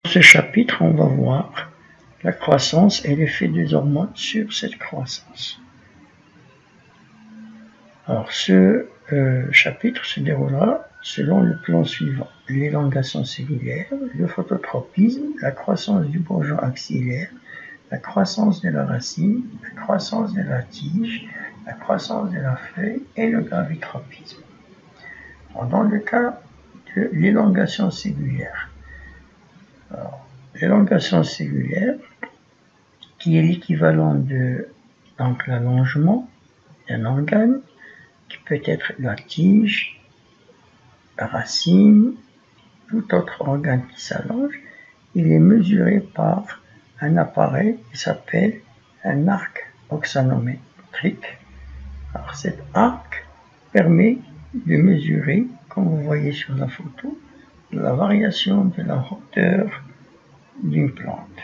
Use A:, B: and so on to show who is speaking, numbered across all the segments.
A: Dans ce chapitre, on va voir la croissance et l'effet des hormones sur cette croissance. Alors, ce chapitre se déroulera selon le plan suivant: l'élongation cellulaire, le phototropisme, la croissance du bourgeon axillaire, la croissance de la racine, la croissance de la tige, la croissance de la feuille et le gravitropisme. Alors, dans le cas de l'élongation cellulaire, l'élongation cellulaire, qui est l'équivalent de l'allongement d'un organe, qui peut être la tige, la racine, tout autre organe qui s'allonge, il est mesuré par un appareil qui s'appelle un arc oxanométrique. Alors cet arc permet de mesurer, comme vous voyez sur la photo, la variation de la hauteur d'une plante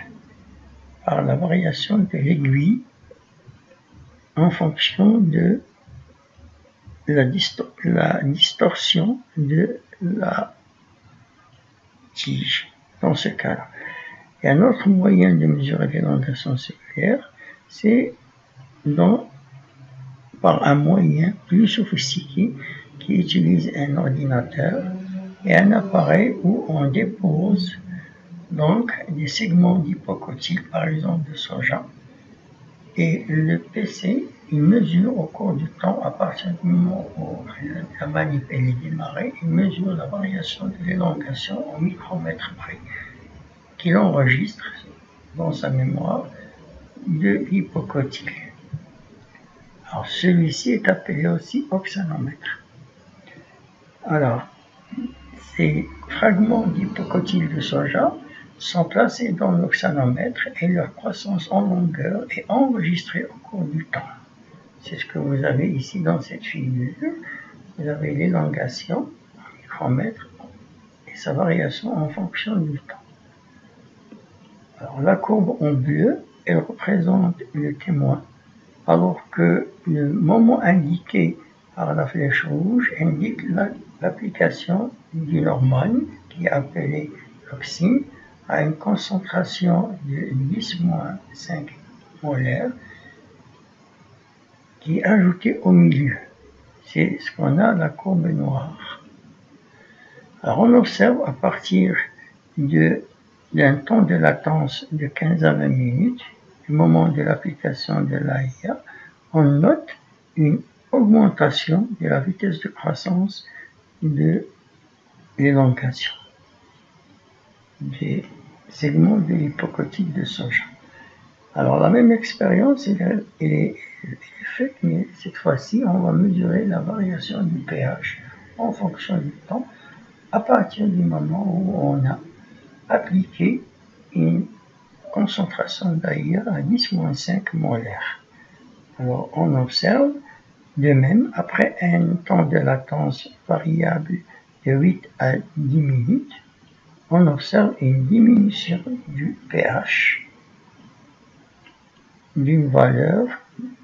A: par la variation de l'aiguille en fonction de la distorsion de la tige, dans ce cas-là. Et un autre moyen de mesurer l'élongation cellulaire, c'est par un moyen plus sophistiqué qui utilise un ordinateur et un appareil où on dépose donc des segments d'hypocotyle, par exemple de soja, et le PC, il mesure au cours du temps, à partir du moment où la manip est démarrée, il mesure la variation de l'élongation au micromètre près, qu'il enregistre dans sa mémoire de l'hypocotyle. Alors celui-ci est appelé aussi oxanomètre. Alors, ces fragments d'hypocotyle de soja sont placés dans l'oxanomètre et leur croissance en longueur est enregistrée au cours du temps. C'est ce que vous avez ici dans cette figure. Vous avez l'élongation en micromètre et sa variation en fonction du temps. Alors la courbe en bleu, elle représente le témoin, alors que le moment indiqué par la flèche rouge indique l'application d'une hormone qui est appelée l'auxine à une concentration de 10-5 molaires qui est ajoutée au milieu. C'est ce qu'on a la courbe noire. Alors on observe à partir d'un temps de latence de 15 à 20 minutes, du moment de l'application de l'AIA, on note une augmentation de la vitesse de croissance de l'élongation des segments de l'hypocotyle de soja. Alors la même expérience est faite, mais cette fois-ci on va mesurer la variation du pH en fonction du temps à partir du moment où on a appliqué une concentration d'AIA à 10-5 molaires. Alors on observe de même, après un temps de latence variable de 8 à 10 minutes, on observe une diminution du pH d'une valeur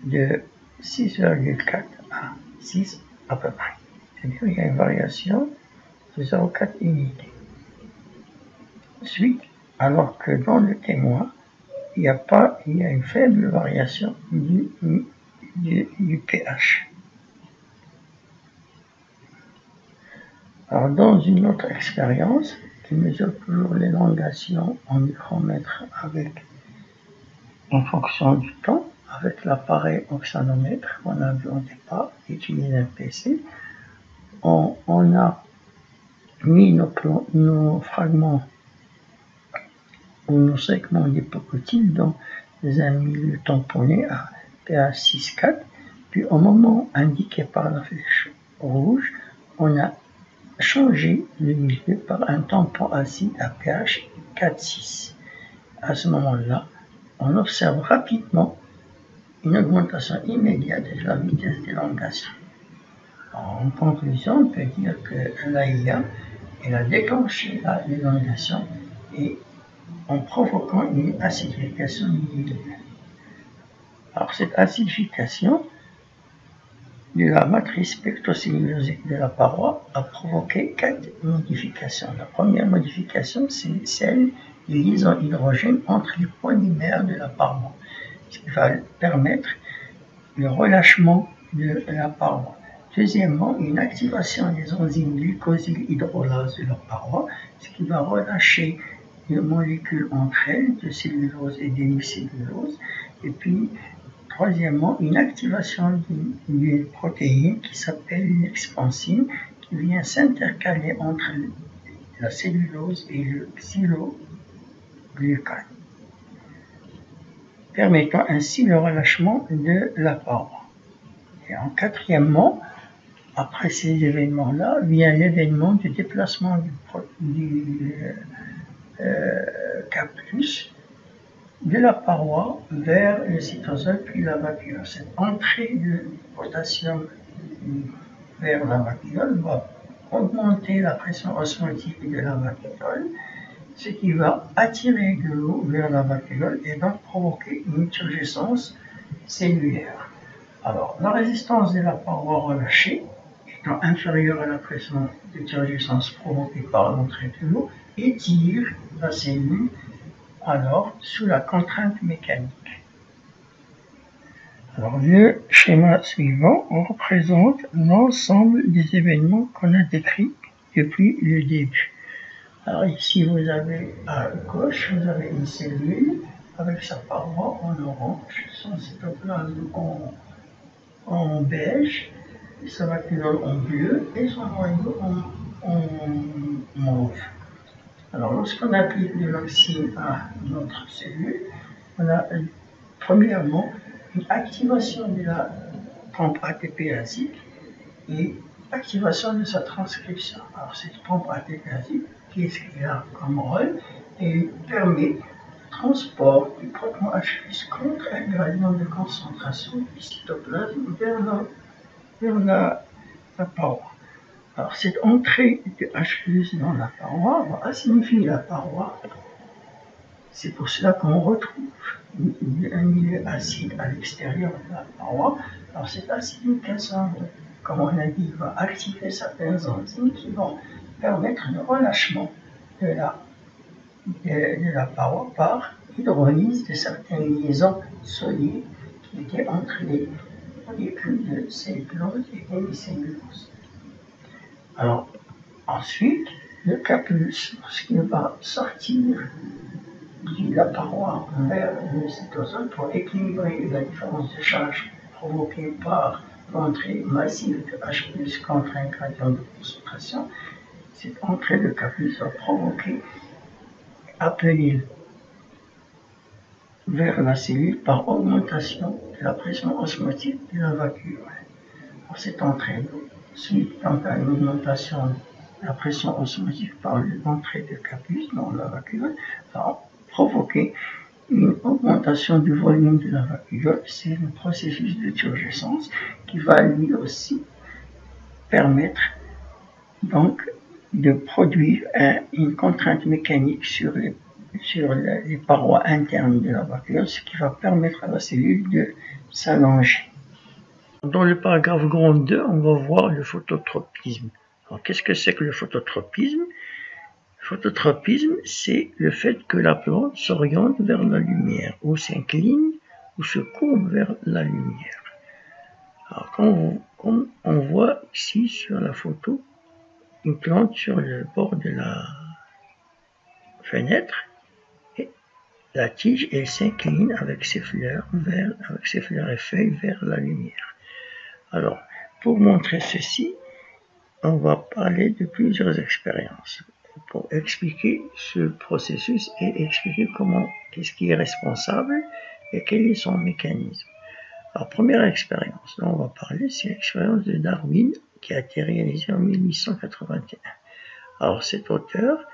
A: de 6,4 à 6 à peu près. C'est-à-dire qu'il y a une variation de 0,4 unités. Ensuite, alors que dans le témoin, il y a une faible variation du pH. Alors, dans une autre expérience, qui mesure toujours l'élongation en micromètres en fonction du temps, avec l'appareil oxanomètre qu'on a vu au départ, qui utilise un PC, on a mis nos fragments ou nos segments d'hypocotyle dans un milieu tamponné à pH 6,4, puis au moment indiqué par la flèche rouge, on a changé le milieu par un tampon acide à pH 4,6. À ce moment-là, on observe rapidement une augmentation immédiate de la vitesse d'élongation. En conclusion, on peut dire que l'AIA a déclenché l'élongation et en provoquant une acidification du milieu. Alors cette acidification de la matrice spectrocellulosique de la paroi a provoqué 4 modifications. La première modification, c'est celle les liaisons hydrogènes entre les polymères de la paroi, ce qui va permettre le relâchement de la paroi. Deuxièmement, une activation des enzymes glucosyl hydrolase de la paroi, ce qui va relâcher les molécules entre elles de cellulose et d'hémicellulose. Et puis, troisièmement, une activation d'une protéine qui s'appelle une expansine, qui vient s'intercaler entre la cellulose et le xyloglucane, permettant ainsi le relâchement de la paroi. Et en quatrièmement, après ces événements-là, vient l'événement du déplacement du K+, de la paroi vers le cytosol puis la vacuole. Cette entrée de potassium vers la vacuole va augmenter la pression osmotique de la vacuole, ce qui va attirer de l'eau vers la vacuole et donc provoquer une turgescence cellulaire. Alors, la résistance de la paroi relâchée étant inférieure à la pression de turgescence provoquée par l'entrée de l'eau, étire la cellule alors sous la contrainte mécanique. Alors, le schéma suivant représente l'ensemble des événements qu'on a décrits depuis le début. Alors ici, vous avez à gauche, vous avez une cellule avec sa paroi en orange, son cytoplasme en beige, sa vacuole en bleu et son noyau en mauve. Alors, lorsqu'on applique le vaccin à notre cellule, on a premièrement une activation de la pompe ATP-ASIC et activation de sa transcription. Alors, cette pompe ATP-ASIC, qu'est-ce qu'elle a comme rôle? Elle permet le transport du proton H+ contre un gradient de concentration du cytoplasme vers la paroi. Alors, cette entrée de H+ dans la paroi va acidifier la paroi. C'est pour cela qu'on retrouve un milieu acide à l'extérieur de la paroi. Alors, cette acidification, comme on a dit, va activer certaines enzymes qui vont permettre le relâchement de la paroi par hydrolyse de certaines liaisons solides qui étaient entre les molécules de cellulose et d'hémicellulose. Alors, ensuite, le K+, lorsqu'il va sortir de la paroi vers le cytosol pour équilibrer la différence de charge provoquée par l'entrée massive de H+ contre un gradient de concentration, cette entrée de K+ va provoquer appel vers la cellule par augmentation de la pression osmotique de la vacuole. Alors, cette entrée suite à une augmentation de la pression osmotique par l'entrée de K+ dans la vacuole va provoquer une augmentation du volume de la vacuole. C'est le processus de turgescence qui va lui aussi permettre donc de produire une contrainte mécanique sur les parois internes de la vacuole, ce qui va permettre à la cellule de s'allonger. Dans le paragraphe grand 2, on va voir le phototropisme. Alors, qu'est-ce que c'est que le phototropisme? Le phototropisme, c'est le fait que la plante s'oriente vers la lumière, ou s'incline, ou se courbe vers la lumière. Alors, comme on voit ici sur la photo, une plante sur le bord de la fenêtre, et la tige, elle s'incline avec ses fleurs et feuilles vers la lumière. Alors, pour montrer ceci, on va parler de plusieurs expériences pour expliquer ce processus et expliquer qu'est-ce qui est responsable et quel est son mécanisme. Alors, première expérience dont on va parler, c'est l'expérience de Darwin qui a été réalisée en 1881. Alors, cet auteur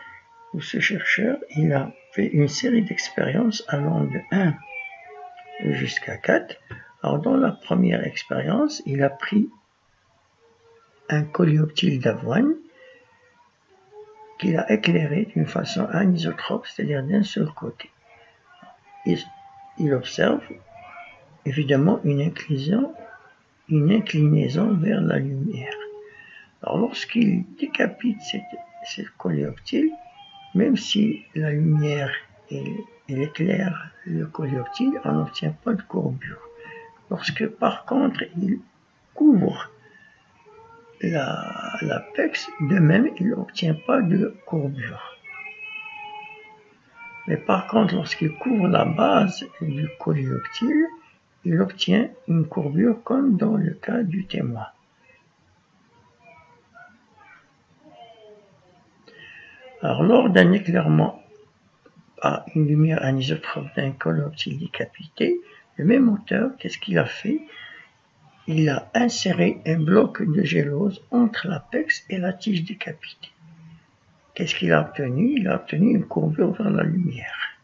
A: ou ce chercheur, il a fait une série d'expériences allant de 1 jusqu'à 4. Alors, dans la première expérience, il a pris un coléoptile d'avoine qu'il a éclairé d'une façon anisotrope, c'est-à-dire d'un seul côté. Il observe évidemment une inclinaison vers la lumière. Alors, lorsqu'il décapite cette coléoptile, même si la lumière éclaire le coléoptile, on n'obtient pas de courbure. Lorsque par contre il couvre l'apex, de même il n'obtient pas de courbure. Mais par contre, lorsqu'il couvre la base du coléoptile, il obtient une courbure comme dans le cas du témoin. Alors, lors d'un éclairement par une lumière anisotrope d'un coléoptile décapité, le même auteur, qu'est-ce qu'il a fait? Il a inséré un bloc de gélose entre l'apex et la tige décapitée. Qu'est-ce qu'il a obtenu? Il a obtenu une courbure vers la lumière.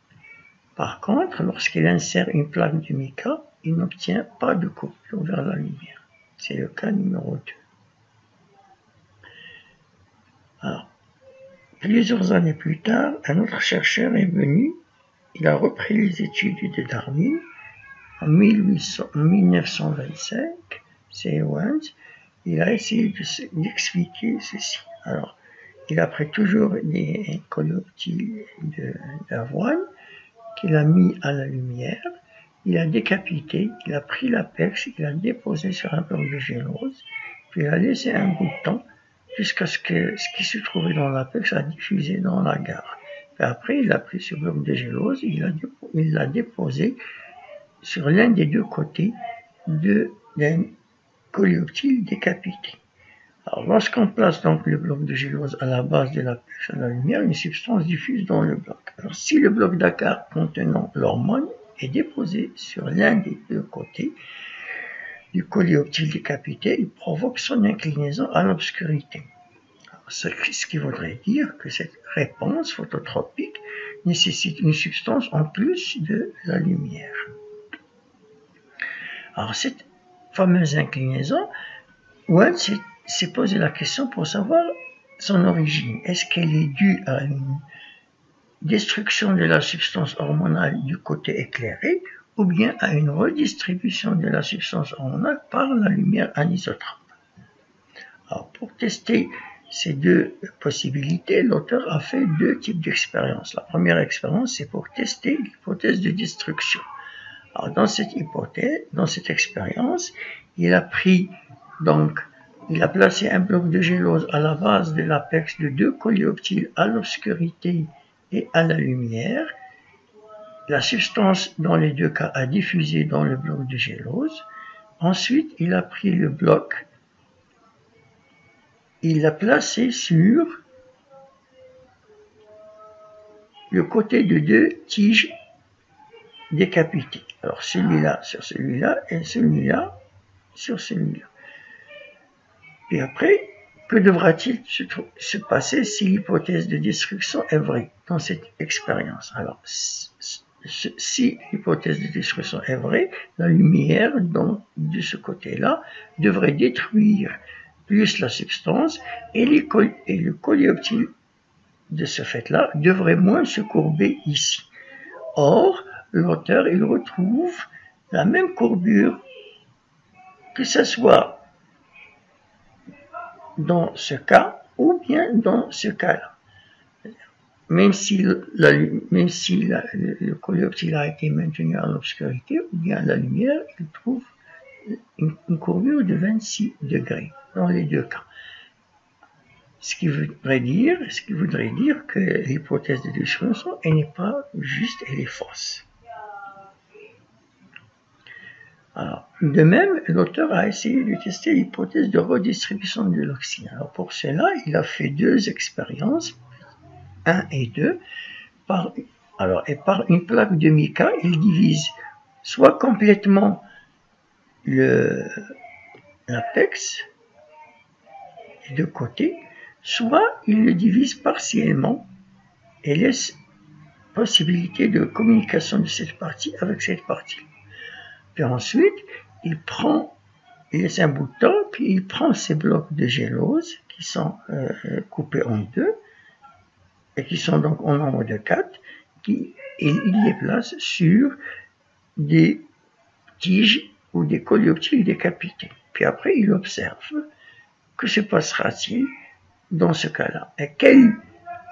A: Par contre, lorsqu'il insère une plaque de mica, il n'obtient pas de courbure vers la lumière. C'est le cas numéro 2. Alors, plusieurs années plus tard, un autre chercheur est venu, il a repris les études de Darwin. En 1925, c'est Ewens, il a essayé d'expliquer ceci. Alors, il a pris toujours des coléoptiles d'avoine qu'il a mis à la lumière, il a décapité, il a pris l'apex, il a déposé sur un bloc de gélose, puis il a laissé un bout de temps jusqu'à ce que ce qui se trouvait dans l'apex a diffusé dans la gare. Puis après, il a pris ce bloc de gélose, il l'a déposé sur l'un des deux côtés d'un coléoptile décapité. Alors, lorsqu'on place donc le bloc de gélose à la base de l'apex à la lumière, une substance diffuse dans le bloc. Alors, si le bloc d'agar contenant l'hormone est déposé sur l'un des deux côtés du coléoptile décapité, il provoque son inclinaison à l'obscurité. Ce qui voudrait dire que cette réponse phototropique nécessite une substance en plus de la lumière. Alors, cette fameuse inclinaison, Wentz s'est posé la question pour savoir son origine. Est-ce qu'elle est due à une destruction de la substance hormonale du côté éclairé ou bien à une redistribution de la substance hormonale par la lumière anisotrope? Alors, pour tester ces deux possibilités, l'auteur a fait deux types d'expériences. La première expérience, c'est pour tester l'hypothèse de destruction. Alors, dans cette expérience, il a placé un bloc de gélose à la base de l'apex de deux coléoptiles à l'obscurité et à la lumière. La substance, dans les deux cas, a diffusé dans le bloc de gélose. Ensuite, il a pris le bloc, il l'a placé sur le côté de deux tiges décapitées. Alors, celui-là sur celui-là et celui-là sur celui-là. Et après, que devra-t-il se passer si l'hypothèse de destruction est vraie dans cette expérience? Alors, si l'hypothèse de destruction est vraie, la lumière de ce côté-là devrait détruire plus la substance et le coléoptile de ce fait-là devrait moins se courber ici. Or, l'auteur, il retrouve la même courbure, que ce soit dans ce cas ou bien dans ce cas-là. Même si le coléoptile a été maintenu à l'obscurité ou bien à la lumière, il trouve une courbure de 26 degrés dans les deux cas. Ce qui voudrait dire que l'hypothèse de destruction, elle n'est pas juste, elle est fausse. Alors, de même, l'auteur a essayé de tester l'hypothèse de redistribution de l'oxygène. Alors, pour cela, il a fait deux expériences, 1 et 2. Par une plaque de mica, il divise soit complètement l'apex des deux côtés, soit il le divise partiellement et laisse possibilité de communication de cette partie avec cette partie. Puis ensuite, il laisse un bout de temps, puis il prend ces blocs de gélose qui sont coupés en deux et qui sont donc en nombre de 4, et il les place sur des tiges ou des coléoptiles décapités. Puis après, il observe que se passera-t-il dans ce cas-là et quelle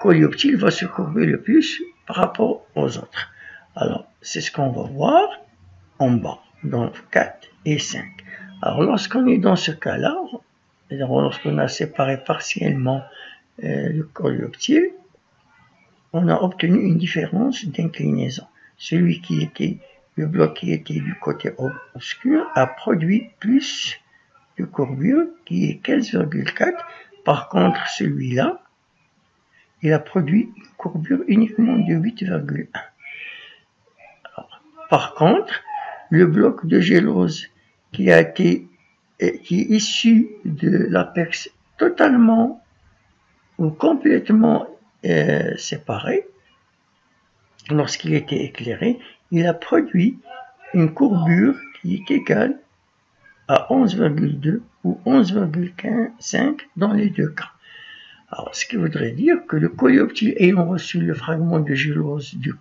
A: coléoptile va se courber le plus par rapport aux autres. Alors, c'est ce qu'on va voir en bas, dans 4 et 5. Alors, lorsqu'on est dans ce cas-là, lorsqu'on a séparé partiellement le coléoptile, on a obtenu une différence d'inclinaison. Celui qui était, le bloc qui était du côté obscur a produit plus de courbure qui est 15,4. Par contre, celui-là, il a produit une courbure uniquement de 8,1. Par contre, le bloc de gélose qui est issu de l'apex totalement ou complètement séparé, lorsqu'il était éclairé, il a produit une courbure qui est égale à 11,2 ou 11,5 dans les deux cas. Alors, ce qui voudrait dire que le coléoptile ayant reçu le fragment de gélose du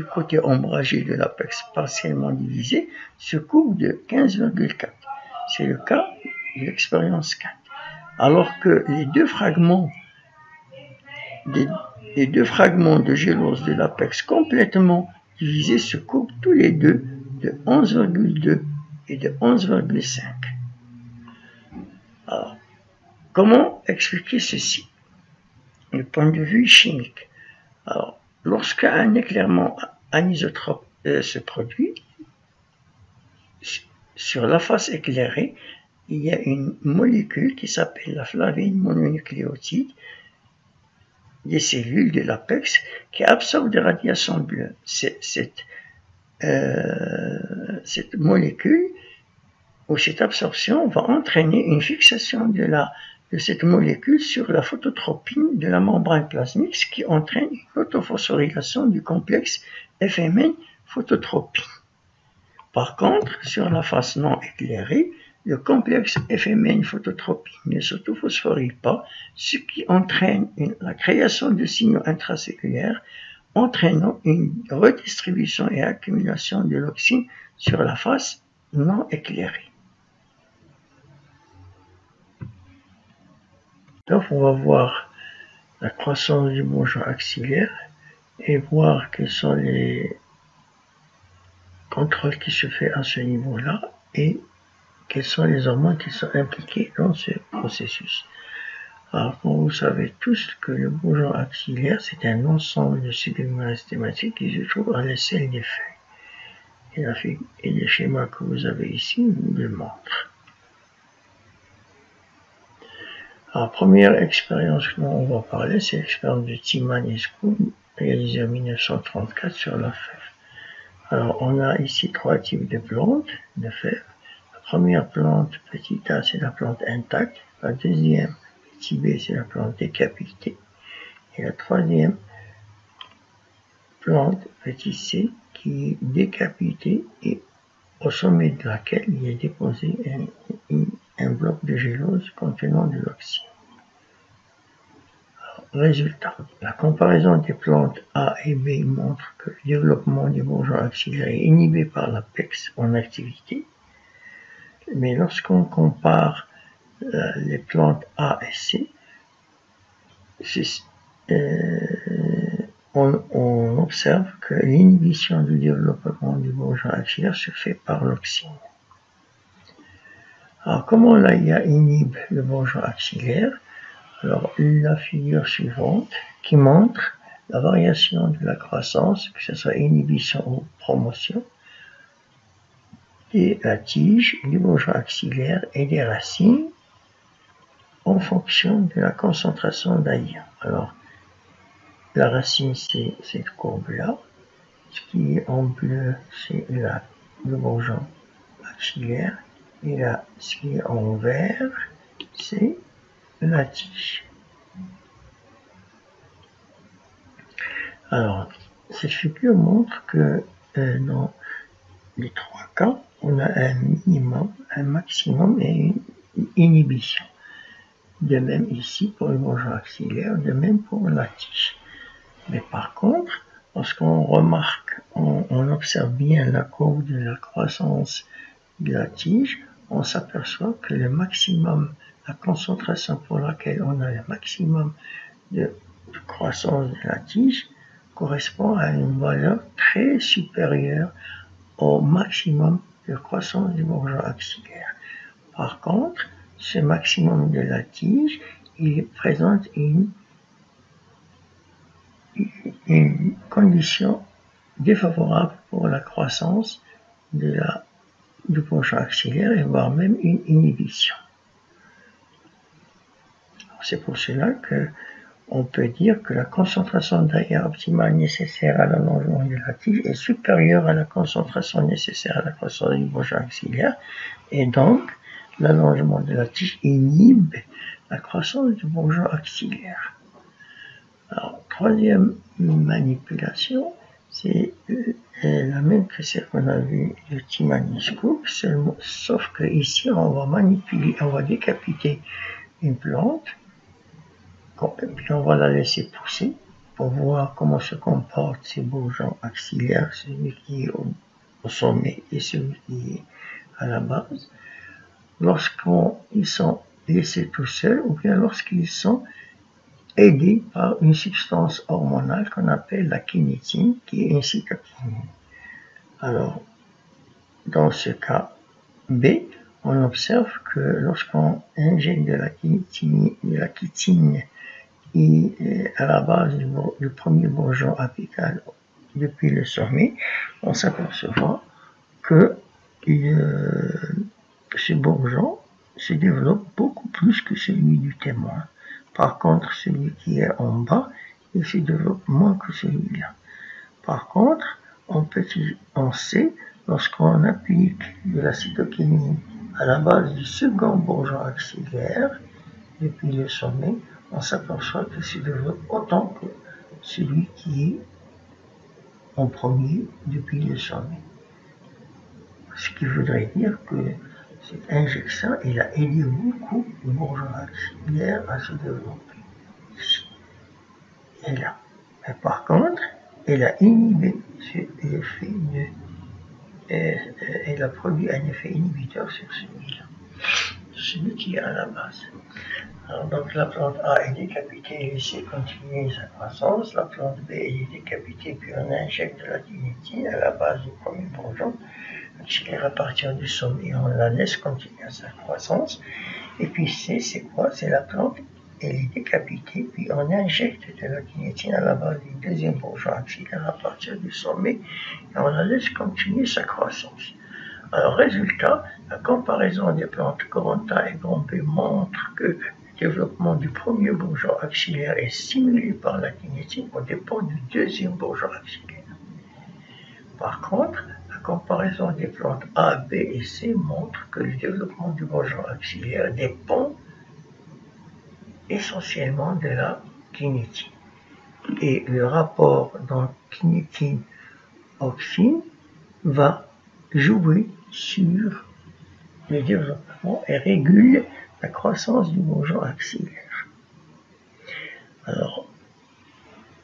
A: côté ombragé de l'apex partiellement divisé se courbe de 15,4. C'est le cas de l'expérience 4. Alors que les deux fragments de gélose de l'apex complètement divisé se courbent tous les deux de 11,2 et de 11,5. Alors, comment expliquer ceci du point de vue chimique? Alors, lorsqu'un éclairement anisotrope se produit, sur la face éclairée, il y a une molécule qui s'appelle la flavine mononucléotide des cellules de l'apex qui absorbe des radiations bleues. Cette molécule ou cette absorption va entraîner une fixation de cette molécule sur la phototropine de la membrane plasmique, ce qui entraîne une autophosphorylation du complexe FMN phototropine. Par contre, sur la face non éclairée, le complexe FMN phototropine ne s'autophosphoryle pas, ce qui entraîne la création de signaux intracellulaires, entraînant une redistribution et accumulation de l'oxyne sur la face non éclairée. Donc, on va voir la croissance du bourgeon axillaire et voir quels sont les contrôles qui se font à ce niveau-là et quelles sont les hormones qui sont impliquées dans ce processus. Alors, comme vous savez tous que le bourgeon axillaire, c'est un ensemble de cellules méristhématiques qui se trouvent à l'aisselle des feuilles. Et le schéma que vous avez ici vous le montre. Alors, première expérience dont on va parler, c'est l'expérience de Tillman et Skoog, réalisée en 1934 sur la fève. Alors, on a ici trois types de plantes, de fèves. La première plante, petit a, c'est la plante intacte. La deuxième, petit b, c'est la plante décapitée. Et la troisième plante, petit c, qui est décapitée et au sommet de laquelle il est déposé un bloc de gélose contenant de l'oxyde. Résultat, la comparaison des plantes A et B montre que le développement des bourgeons axillaires est inhibé par l'apex en activité. Mais lorsqu'on compare les plantes A et C, on observe que l'inhibition du développement du bourgeon axillaire se fait par l'oxyne. Alors, comment l'AIA inhibe le bourgeon axillaire? Alors, la figure suivante qui montre la variation de la croissance, que ce soit inhibition ou promotion, de la tige, du bourgeon axillaire et des racines en fonction de la concentration d'AIA. Alors, la racine, c'est cette courbe-là. Ce qui est en bleu, c'est le bourgeon axillaire. Et là, ce qui est en vert, c'est la tige. Alors, cette figure montre que dans les trois cas, on a un minimum, un maximum et une inhibition. De même ici pour le bourgeon axillaire, de même pour la tige. Mais par contre, lorsqu'on remarque, on observe bien la courbe de la croissance de la tige, on s'aperçoit que le maximum, la concentration pour laquelle on a le maximum de de croissance de la tige correspond à une valeur très supérieure au maximum de croissance du bourgeon axillaire. Par contre, ce maximum de la tige, il présente une condition défavorable pour la croissance du bourgeon axillaire et voire même une inhibition. C'est pour cela qu'on peut dire que la concentration d'AIR optimale nécessaire à l'allongement de la tige est supérieure à la concentration nécessaire à la croissance du bourgeon axillaire, et donc l'allongement de la tige inhibe la croissance du bourgeon axillaire. Alors, troisième manipulation, c'est la même que celle qu'on a vue de Timaniscoop, sauf que ici on va manipuler, on va décapiter une plante, et puis on va la laisser pousser pour voir comment se comportent ces bourgeons axillaires, celui qui est au sommet et celui qui est à la base, lorsqu'ils sont laissés tout seuls ou bien lorsqu'ils sont aidés par une substance hormonale qu'on appelle la kinétine, qui est une cytokinine. Alors, dans ce cas B, on observe que lorsqu'on injecte de la chitine à la base du premier bourgeon apical depuis le sommet, on s'aperçoit que ce bourgeon se développe beaucoup plus que celui du témoin. Par contre, celui qui est en bas, il se développe moins que celui-là. Par contre, on sait, lorsqu'on applique de la cytokinine à la base du second bourgeon axillaire, depuis le sommet, on s'aperçoit qu'il se développe autant que celui qui est en premier depuis le sommet. Ce qui voudrait dire que cette injection, elle a aidé beaucoup le bourgeon axillaire à se développer ici et là. Mais par contre, elle a inhibé elle a produit un effet inhibiteur sur celui-là, celui qui est à la base. Alors, donc la plante A est décapitée et laissée continuer sa croissance, la plante B est décapitée puis on injecte de la kinétine à la base du premier bourgeon axillaire à partir du sommet, on la laisse continuer sa croissance. Et puis C, c'est quoi? C'est la plante, elle est décapitée, puis on injecte de la kinétine à la base du deuxième bourgeon axillaire à partir du sommet et on la laisse continuer sa croissance. Alors, résultat, la comparaison des plantes grand A et grand B montre que le développement du premier bourgeon axillaire est stimulé par la kinétine au dépend du deuxième bourgeon axillaire. Par contre, la comparaison des plantes A, B et C montre que le développement du bourgeon axillaire dépend essentiellement de la kinétine. Et le rapport dans kinétine-auxine va jouer sur le développement et régule la croissance du bourgeon axillaire. Alors,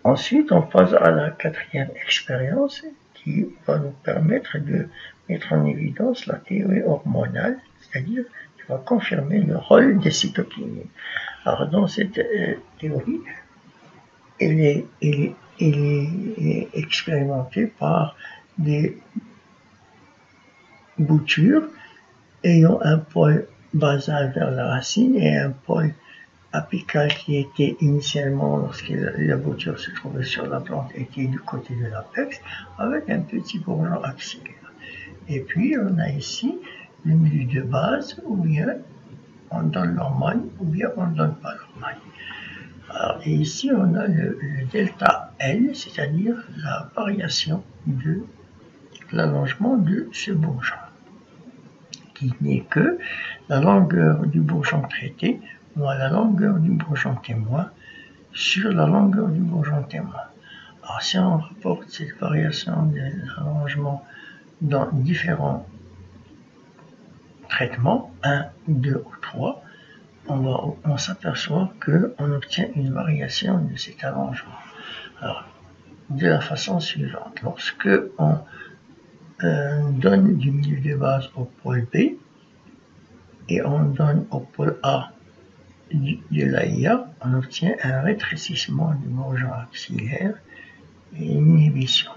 A: ensuite, on passe à la quatrième expérience qui va nous permettre de mettre en évidence la théorie hormonale, c'est-à-dire qui va confirmer le rôle des cytokinines. Alors, dans cette théorie, elle est expérimentée par des boutures ayant un pôle basal vers la racine et un pôle apical qui était initialement, lorsque la bouture se trouvait sur la plante, était du côté de l'apex, avec un petit bourgeon axillaire. Et puis, on a ici le milieu de base, où bien on donne l'hormone, ou bien on ne donne pas l'hormone. Et ici, on a le delta L, c'est-à-dire la variation de l'allongement de ce bourgeon, qui n'est que la longueur du bourgeon traité moins la longueur du bourgeon témoin sur la longueur du bourgeon témoin. Alors, si on rapporte cette variation de l'allongement dans différents traitements, 1, 2 ou 3, on s'aperçoit qu'on obtient une variation de cet allongement. Alors, de la façon suivante, lorsque on donne du milieu de base au pôle B et on donne au pôle A de l'AIA, on obtient un rétrécissement du bourgeon axillaire et une inhibition.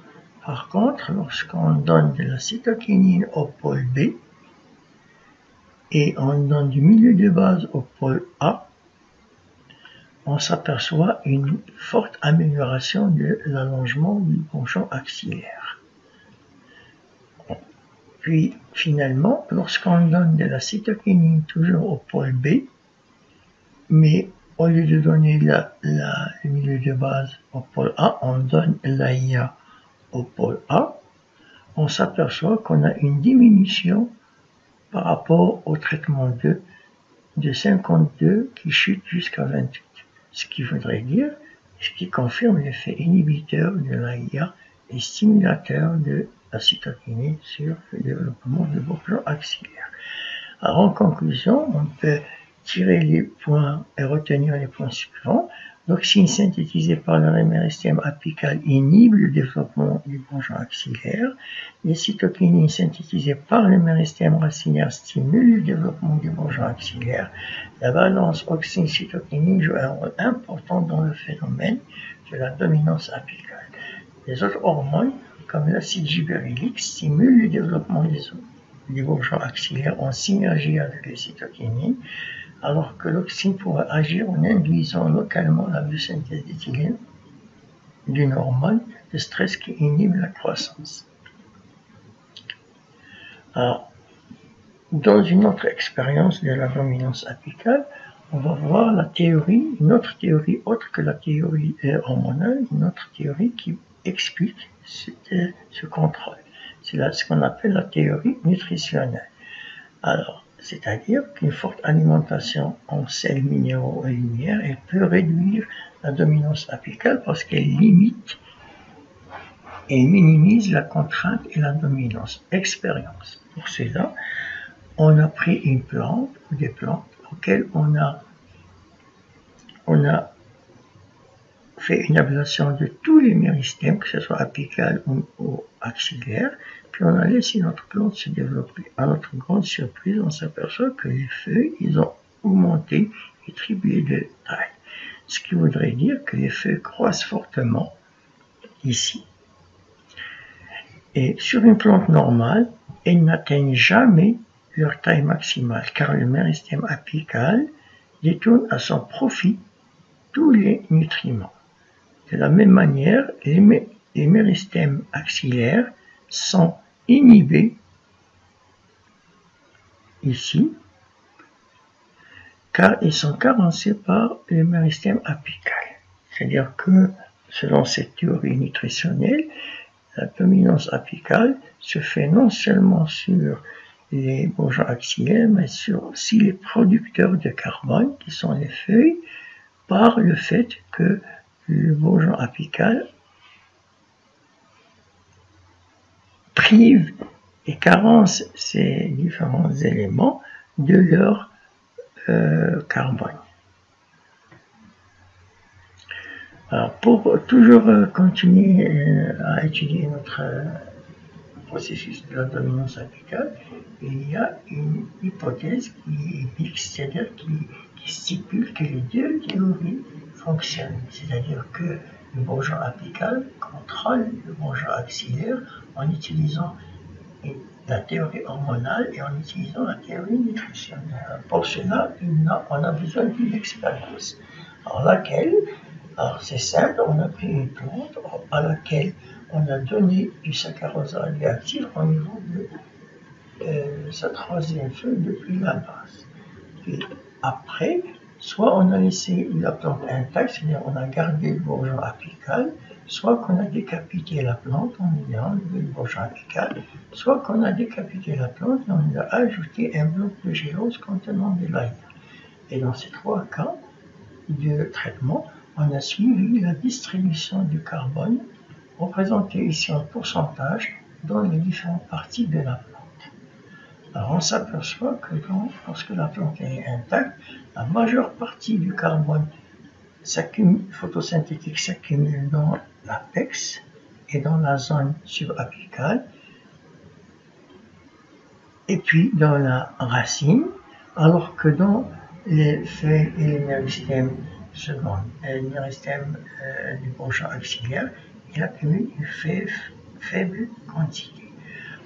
A: Par contre, lorsqu'on donne de la cytokinine au pôle B et on donne du milieu de base au pôle A, on s'aperçoit une forte amélioration de l'allongement du bourgeon axillaire. Puis finalement, lorsqu'on donne de la cytokinine toujours au pôle B, mais au lieu de donner le milieu de base au pôle A, on donne l'AIA au pôle A, on s'aperçoit qu'on a une diminution par rapport au traitement 2 de 52 qui chute jusqu'à 28. Ce qui voudrait dire, ce qui confirme l'effet inhibiteur de l'AIA et stimulateur de la cytokinine sur le développement du bourgeon axillaire. Alors en conclusion, on peut tirer les points et retenir les points suivants. L'auxine synthétisée par le méristème apical inhibe le développement du bourgeon axillaire. Les cytokinines synthétisées par le méristème racinaire stimulent le développement du bourgeon axillaire. La balance auxine-cytokinine joue un rôle important dans le phénomène de la dominance apicale. Les autres hormones, comme l'acide gibberellique, stimulent le développement du bourgeon axillaire en synergie avec les cytokinines, alors que l'auxine pourrait agir en induisant localement la biosynthèse d'éthylène d'une hormone de stress qui inhibe la croissance. Alors, dans une autre expérience de la dominance apicale, on va voir la théorie, une autre théorie autre que la théorie hormonale, une autre théorie qui explique ce contrôle. C'est ce qu'on appelle la théorie nutritionnelle. Alors, c'est-à-dire qu'une forte alimentation en sels, minéraux et lumière, elle peut réduire la dominance apicale parce qu'elle limite et minimise la contrainte et la dominance. Expérience. Pour cela, on a pris une plante ou des plantes auxquelles on a fait une ablation de tous les méristèmes, que ce soit apical ou axillaire, puis on a laissé notre plante se développer. À notre grande surprise, on s'aperçoit que les feuilles, ils ont augmenté et triplé de taille. Ce qui voudrait dire que les feuilles croissent fortement ici. Et sur une plante normale, elles n'atteignent jamais leur taille maximale, car le méristème apical détourne à son profit tous les nutriments. De la même manière, les méristèmes axillaires sont inhibés ici, car ils sont carencés par le méristème apical. C'est-à-dire que, selon cette théorie nutritionnelle, la dominance apicale se fait non seulement sur les bourgeons axillaires, mais sur aussi les producteurs de carbone, qui sont les feuilles, par le fait que le bourgeon apical prive et carence ces différents éléments de leur carbone. Alors, pour toujours continuer à étudier notre processus de la dominance apicale, il y a une hypothèse qui est mixte, c'est-à-dire qui stipule que les deux théories fonctionnent, c'est-à-dire que le bourgeon apical contrôle le bourgeon axillaire en utilisant la théorie hormonale et en utilisant la théorie nutritionnelle. Pour cela, on a besoin d'une expérience. Alors laquelle? Alors c'est simple, on a pris une plante à laquelle on a donné du saccharose radioactif au niveau de sa troisième feuille depuis la base. Et après, soit on a laissé la plante intacte, c'est-à-dire on a gardé le bourgeon apical, soit qu'on a décapité la plante, on a enlevé le bourgeon apical, soit qu'on a décapité la plante et on a ajouté un bloc de gélose contenant de l'AIA. Et dans ces trois cas de traitement, on a suivi la distribution du carbone, représentée ici en pourcentage, dans les différentes parties de la plante. Alors on s'aperçoit que lorsque la plante est intacte, la majeure partie du carbone photosynthétique s'accumule dans l'apex et dans la zone subapicale, et puis dans la racine, alors que dans les feuilles et les méristèmes secondes. Le méristème du bourgeon axillaire, il accumule une faible quantité.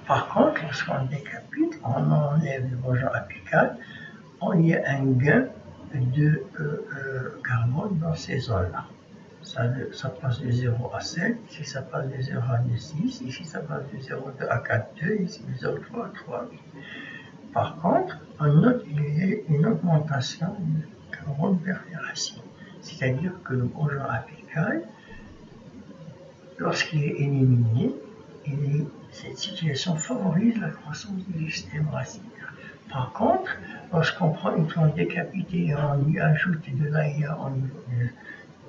A: Par contre, lorsqu'on décapite, on enlève le bourgeon apical, il y a un gain de carbone dans ces zones-là. Ça passe de 0 à 7, ici ça passe de 0 à 6, ici ça passe de 0,2 à 4,2, ici de 0,3 à 3,8. Par contre, on note qu'il y a une augmentation du carbone vers les racines. C'est-à-dire que le bourgeon apical, lorsqu'il est éliminé, cette situation favorise la croissance du système racinaire. Par contre, lorsqu'on prend une plante décapitée et on lui ajoute de l'AIA au niveau de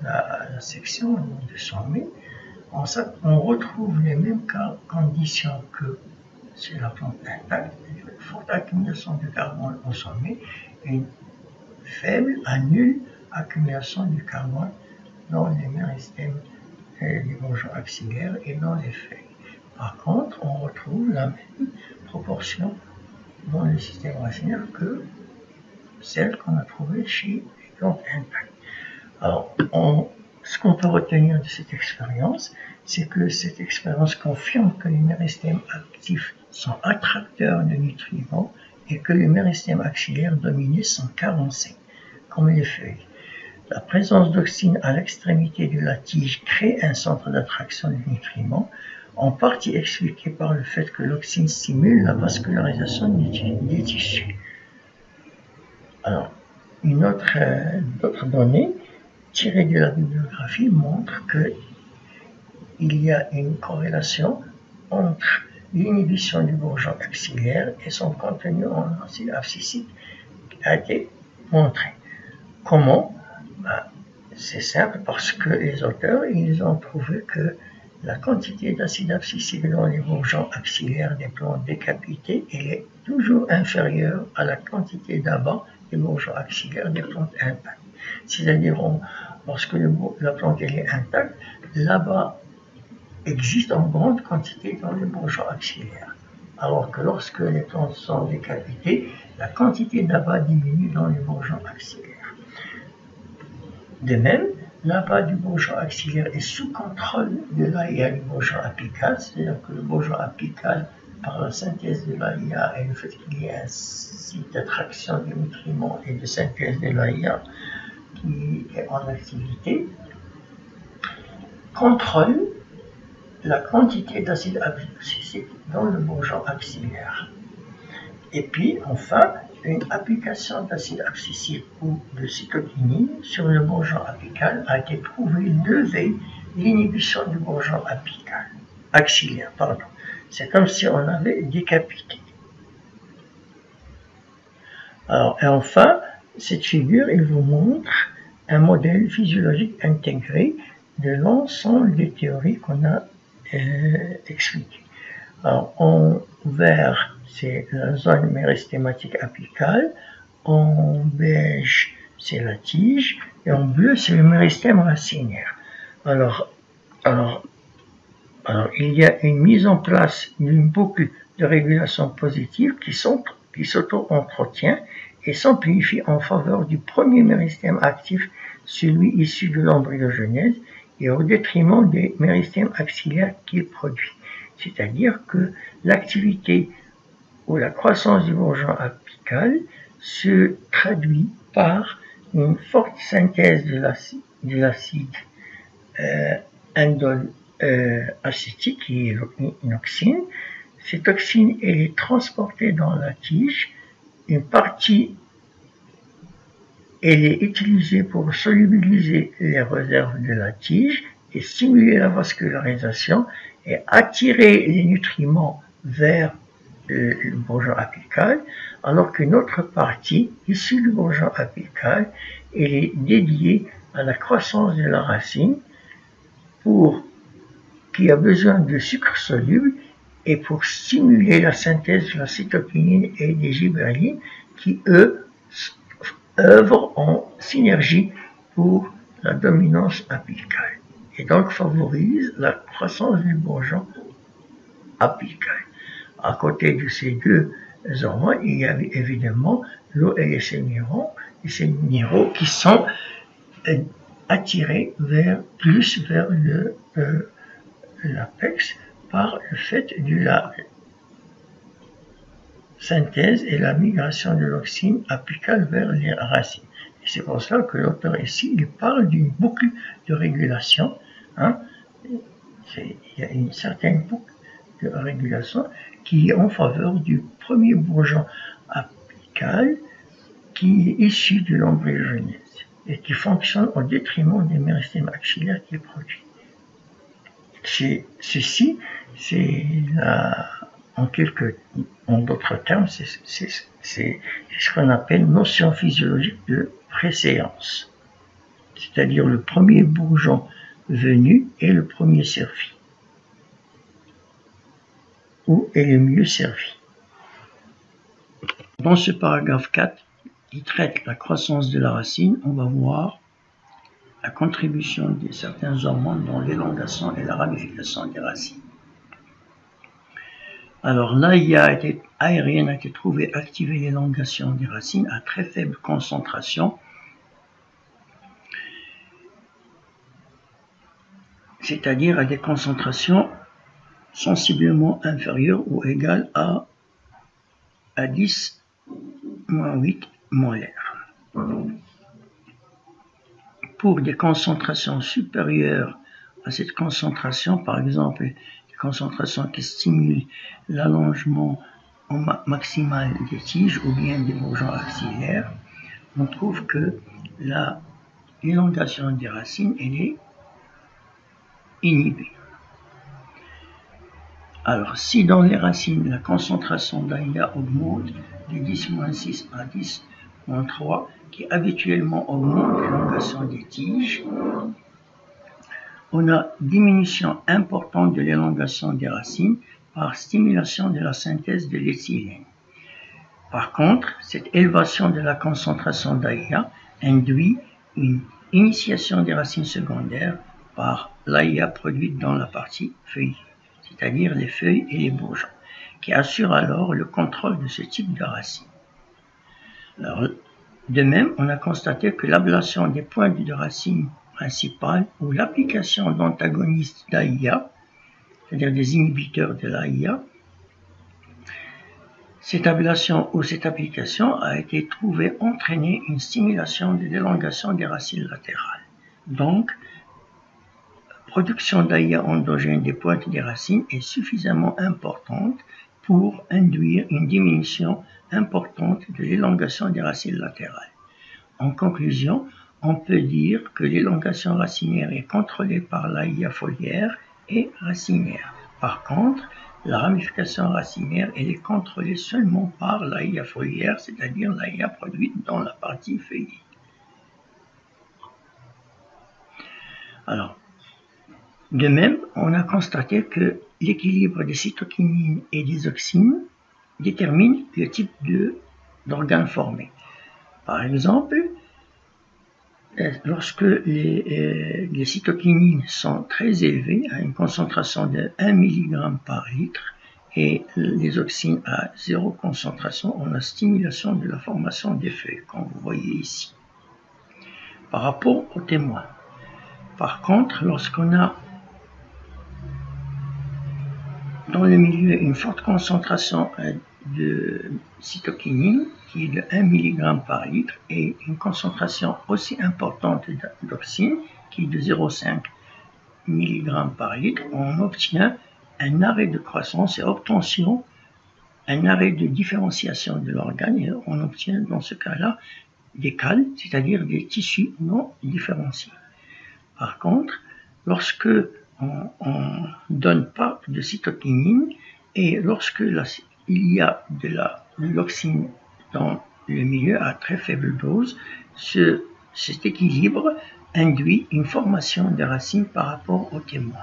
A: la section, au niveau de sommet, on retrouve les mêmes conditions que sur la plante intacte, une forte accumulation de carbone au sommet et une faible à nulle accumulation de carbone dans les méristèmes du bourgeon axillaire et dans les feuilles. Par contre, on retrouve la même proportion dans le système racinaire que celle qu'on a trouvée chez les plantes intactes. Alors, ce qu'on peut retenir de cette expérience, c'est que cette expérience confirme que les méristèmes actifs sont attracteurs de nutriments et que les méristèmes axillaires dominés sont carencés, comme les feuilles. La présence d'auxine à l'extrémité de la tige crée un centre d'attraction des nutriments, en partie expliqué par le fait que l'auxine stimule la vascularisation des tissus. Alors, une autre donnée tirée de la bibliographie montre qu'il y a une corrélation entre l'inhibition du bourgeon axillaire et son contenu en acide abscisique qui a été montré. Comment? C'est simple parce que les auteurs ils ont trouvé que la quantité d'acide abscisique dans les bourgeons axillaires des plantes décapitées est toujours inférieure à la quantité d'abat des bourgeons axillaires des plantes intactes. C'est-à-dire, lorsque la plante est intacte, l'abat existe en grande quantité dans les bourgeons axillaires. Alors que lorsque les plantes sont décapitées, la quantité d'abat diminue dans les bourgeons axillaires. De même, l'abat du bourgeon axillaire est sous contrôle de l'AIA du bourgeon apical, c'est-à-dire que le bourgeon apical, par la synthèse de l'AIA et le fait qu'il y ait un site d'attraction des nutriments et de synthèse de l'AIA qui est en activité, contrôle la quantité d'acide abscisique dans le bourgeon axillaire. Et puis, enfin, une application d'acide abscisique ou de cytokinine sur le bourgeon apical a été prouvée lever l'inhibition du bourgeon axillaire. C'est comme si on avait décapité. Alors, et enfin, cette figure, il vous montre un modèle physiologique intégré de l'ensemble des théories qu'on a expliquées. Alors, en vert, c'est la zone méristématique apicale, en beige, c'est la tige, et en bleu, c'est le méristème racinaire. Alors, il y a une mise en place d'une boucle de régulation positive qui s'auto-entretient et s'amplifie en faveur du premier méristème actif, celui issu de l'embryogenèse, et au détriment des méristèmes axillaires qu'il produit. C'est-à-dire que l'activité ou la croissance du bourgeon apical se traduit par une forte synthèse de l'acide indole acétique, qui est une auxine. Cette auxine elle est transportée dans la tige. Une partie elle est utilisée pour solubiliser les réserves de la tige et stimuler la vascularisation et attirer les nutriments vers le bourgeon apical, alors qu'une autre partie issue du bourgeon apical elle est dédiée à la croissance de la racine qui a besoin de sucre soluble et pour stimuler la synthèse de la cytokinine et des gibberellines qui, eux, œuvrent en synergie pour la dominance apicale et donc favorisent la croissance du bourgeon apical. À côté de ces deux hormones, il y a évidemment l'OLS-neuron et ces minéraux qui sont attirés plus vers l'apex par le fait de la synthèse et la migration de l'auxine apicale vers les racines. Et c'est pour ça que l'auteur ici, il parle d'une boucle de régulation. Hein. Il y a une certaine boucle de régulation qui est en faveur du premier bourgeon apical qui est issu de l'embryogenèse et qui fonctionne au détriment des méristèmes axillaires qui est produit. Ceci, c'est en d'autres termes, c'est ce qu'on appelle notion physiologique de préséance, c'est-à-dire le premier bourgeon venu est le premier servi, ou est le mieux servi. Dans ce paragraphe 4, qui traite la croissance de la racine, on va voir la contribution de certains hormones dans l'élongation et la ramification des racines. Alors, l'AIA aérienne a été trouvée activer l'élongation des racines à très faible concentration, c'est-à-dire à des concentrations sensiblement inférieures ou égales à 10-8 molaires. Pour des concentrations supérieures à cette concentration, par exemple des concentrations qui stimulent l'allongement maximal des tiges ou bien des bourgeons axillaires, on trouve que l'élongation des racines elle est inhibée. Alors, si dans les racines, la concentration d'AIA augmente de 10-6 à 10-3, qui habituellement augmente l'élongation des tiges, on a diminution importante de l'élongation des racines par stimulation de la synthèse de l'éthylène. Par contre, cette élévation de la concentration d'AIA induit une initiation des racines secondaires par l'AIA produite dans la partie feuillée, c'est-à-dire les feuilles et les bourgeons, qui assurent alors le contrôle de ce type de racines. Alors, de même, on a constaté que l'ablation des pointes de racines principales ou l'application d'antagonistes d'AIA, c'est-à-dire des inhibiteurs de l'AIA, cette ablation ou cette application a été trouvée entraîner une stimulation de l'élongation des racines latérales. Donc, production d'AIA endogène des pointes des racines est suffisamment importante pour induire une diminution importante de l'élongation des racines latérales. En conclusion, on peut dire que l'élongation racinaire est contrôlée par l'AIA foliaire et racinaire. Par contre, la ramification racinaire elle est contrôlée seulement par l'AIA foliaire, c'est-à-dire l'AIA produite dans la partie feuillée. Alors, de même, on a constaté que l'équilibre des cytokinines et des auxines détermine le type d'organes formés. Par exemple, lorsque les cytokinines sont très élevées, à une concentration de 1 mg par litre, et les auxines à 0 concentration, on a stimulation de la formation des feuilles, comme vous voyez ici. Par rapport aux témoins. Par contre, lorsqu'on a dans le milieu une forte concentration de cytokinine, qui est de 1 mg par litre, et une concentration aussi importante d'auxine, qui est de 0,5 mg par litre, on obtient un arrêt de croissance et obtention, un arrêt de différenciation de l'organe, et on obtient dans ce cas-là des cales, c'est-à-dire des tissus non différenciés. Par contre, lorsque on ne donne pas de cytokinine et lorsque il y a de l'auxine dans le milieu à très faible dose, cet équilibre induit une formation des racines par rapport aux témoins.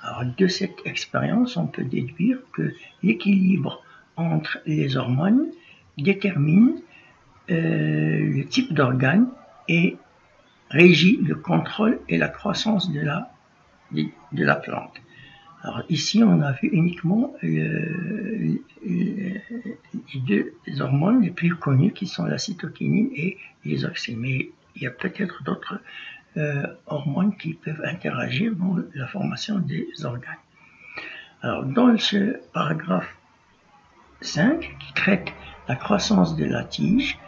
A: Alors, de cette expérience, on peut déduire que l'équilibre entre les hormones détermine le type d'organe et régit le contrôle et la croissance de la plante. Alors ici, on a vu uniquement les deux hormones les plus connues qui sont la cytokinine et les auxines. Mais il y a peut-être d'autres hormones qui peuvent interagir dans la formation des organes. Alors dans ce paragraphe 5 qui traite la croissance de la tige,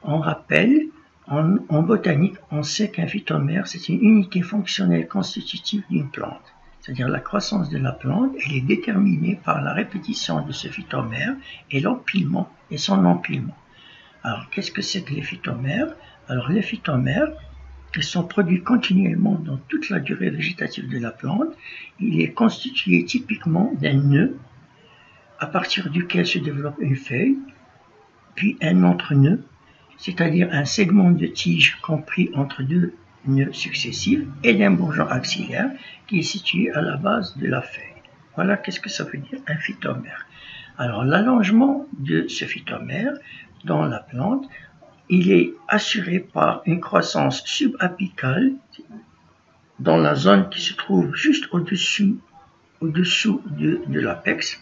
A: on rappelle, en botanique, on sait qu'un phytomère, c'est une unité fonctionnelle constitutive d'une plante. C'est-à-dire la croissance de la plante, elle est déterminée par la répétition de ce phytomère et l'empilement et son empilement. Alors, qu'est-ce que c'est que les phytomères? Alors, les phytomères, ils sont produits continuellement dans toute la durée végétative de la plante. Il est constitué typiquement d'un nœud à partir duquel se développe une feuille, puis un entre-nœud, c'est-à-dire un segment de tige compris entre deux nœuds successifs et d'un bourgeon axillaire qui est situé à la base de la feuille. Voilà qu'est-ce que ça veut dire un phytomère. Alors l'allongement de ce phytomère dans la plante, il est assuré par une croissance subapicale dans la zone qui se trouve juste au-dessous de l'apex.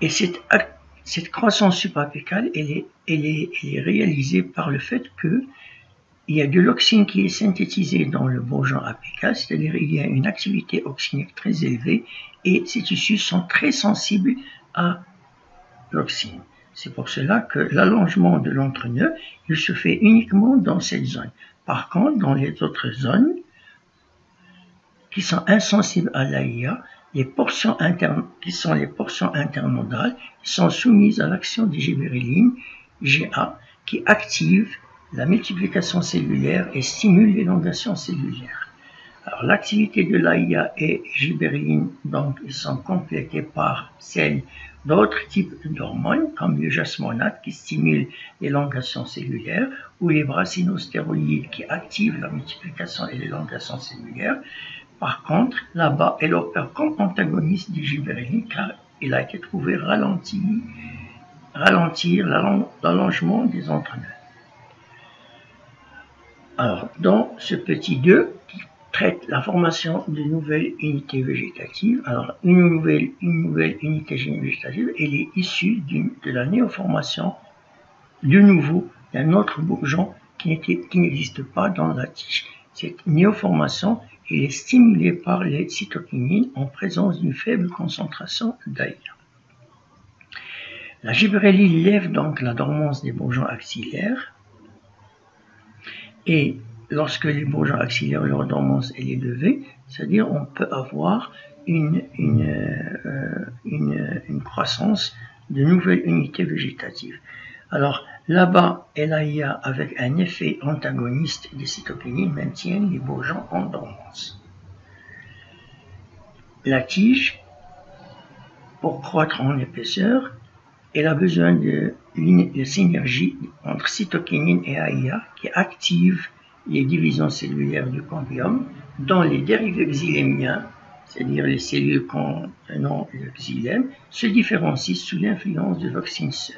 A: Et cette croissance subapicale, elle est réalisée par le fait que il y a de l'auxine qui est synthétisée dans le bourgeon apical, c'est-à-dire il y a une activité auxinique très élevée et ces tissus sont très sensibles à l'auxine. C'est pour cela que l'allongement de l'entre-nœud, il se fait uniquement dans cette zone. Par contre, dans les autres zones qui sont insensibles à l'AIA, les portions internes, qui sont les portions internodales, sont soumises à l'action des gibberellines, GA, qui active la multiplication cellulaire et stimule l'élongation cellulaire. Alors l'activité de l'AIA et gibberellines, donc, ils sont complétés par celles d'autres types d'hormones, comme le jasmonate qui stimule l'élongation cellulaire, ou les brassinostéroïdes qui activent la multiplication et l'élongation cellulaire. Par contre, là-bas, elle opère comme antagoniste des gibberellines car il a été trouvé ralentir l'allongement des entre-nœuds. Alors, dans ce petit 2 qui traite la formation de nouvelles unités végétatives, alors une nouvelle unité végétative, elle est issue de la néoformation de nouveau d'un autre bourgeon qui n'existe pas dans la tige. Cette néoformation elle est stimulée par les cytokinines en présence d'une faible concentration d'AIA. La gibberelline lève donc la dormance des bourgeons axillaires et lorsque les bourgeons axillaires, leur dormance est levée, c'est-à-dire on peut avoir une croissance de nouvelles unités végétatives. Alors là-bas, l'AIA avec un effet antagoniste des cytokinines maintient les bourgeons en dormance. La tige, pour croître en épaisseur, elle a besoin de synergie entre cytokinine et AIA qui active les divisions cellulaires du cambium dont les dérivés xylémiens, c'est-à-dire les cellules contenant le xylème, se différencient sous l'influence de l'auxine seule.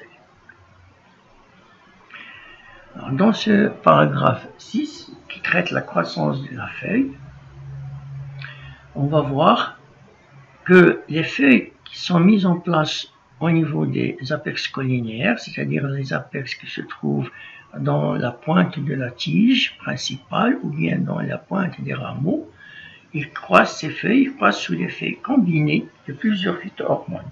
A: Alors, dans ce paragraphe 6 qui traite la croissance de la feuille, on va voir que les feuilles qui sont mises en place au niveau des apex collinaires, c'est-à-dire les apex qui se trouvent dans la pointe de la tige principale ou bien dans la pointe des rameaux, ces feuilles croissent sous l'effet combiné de plusieurs phytohormones,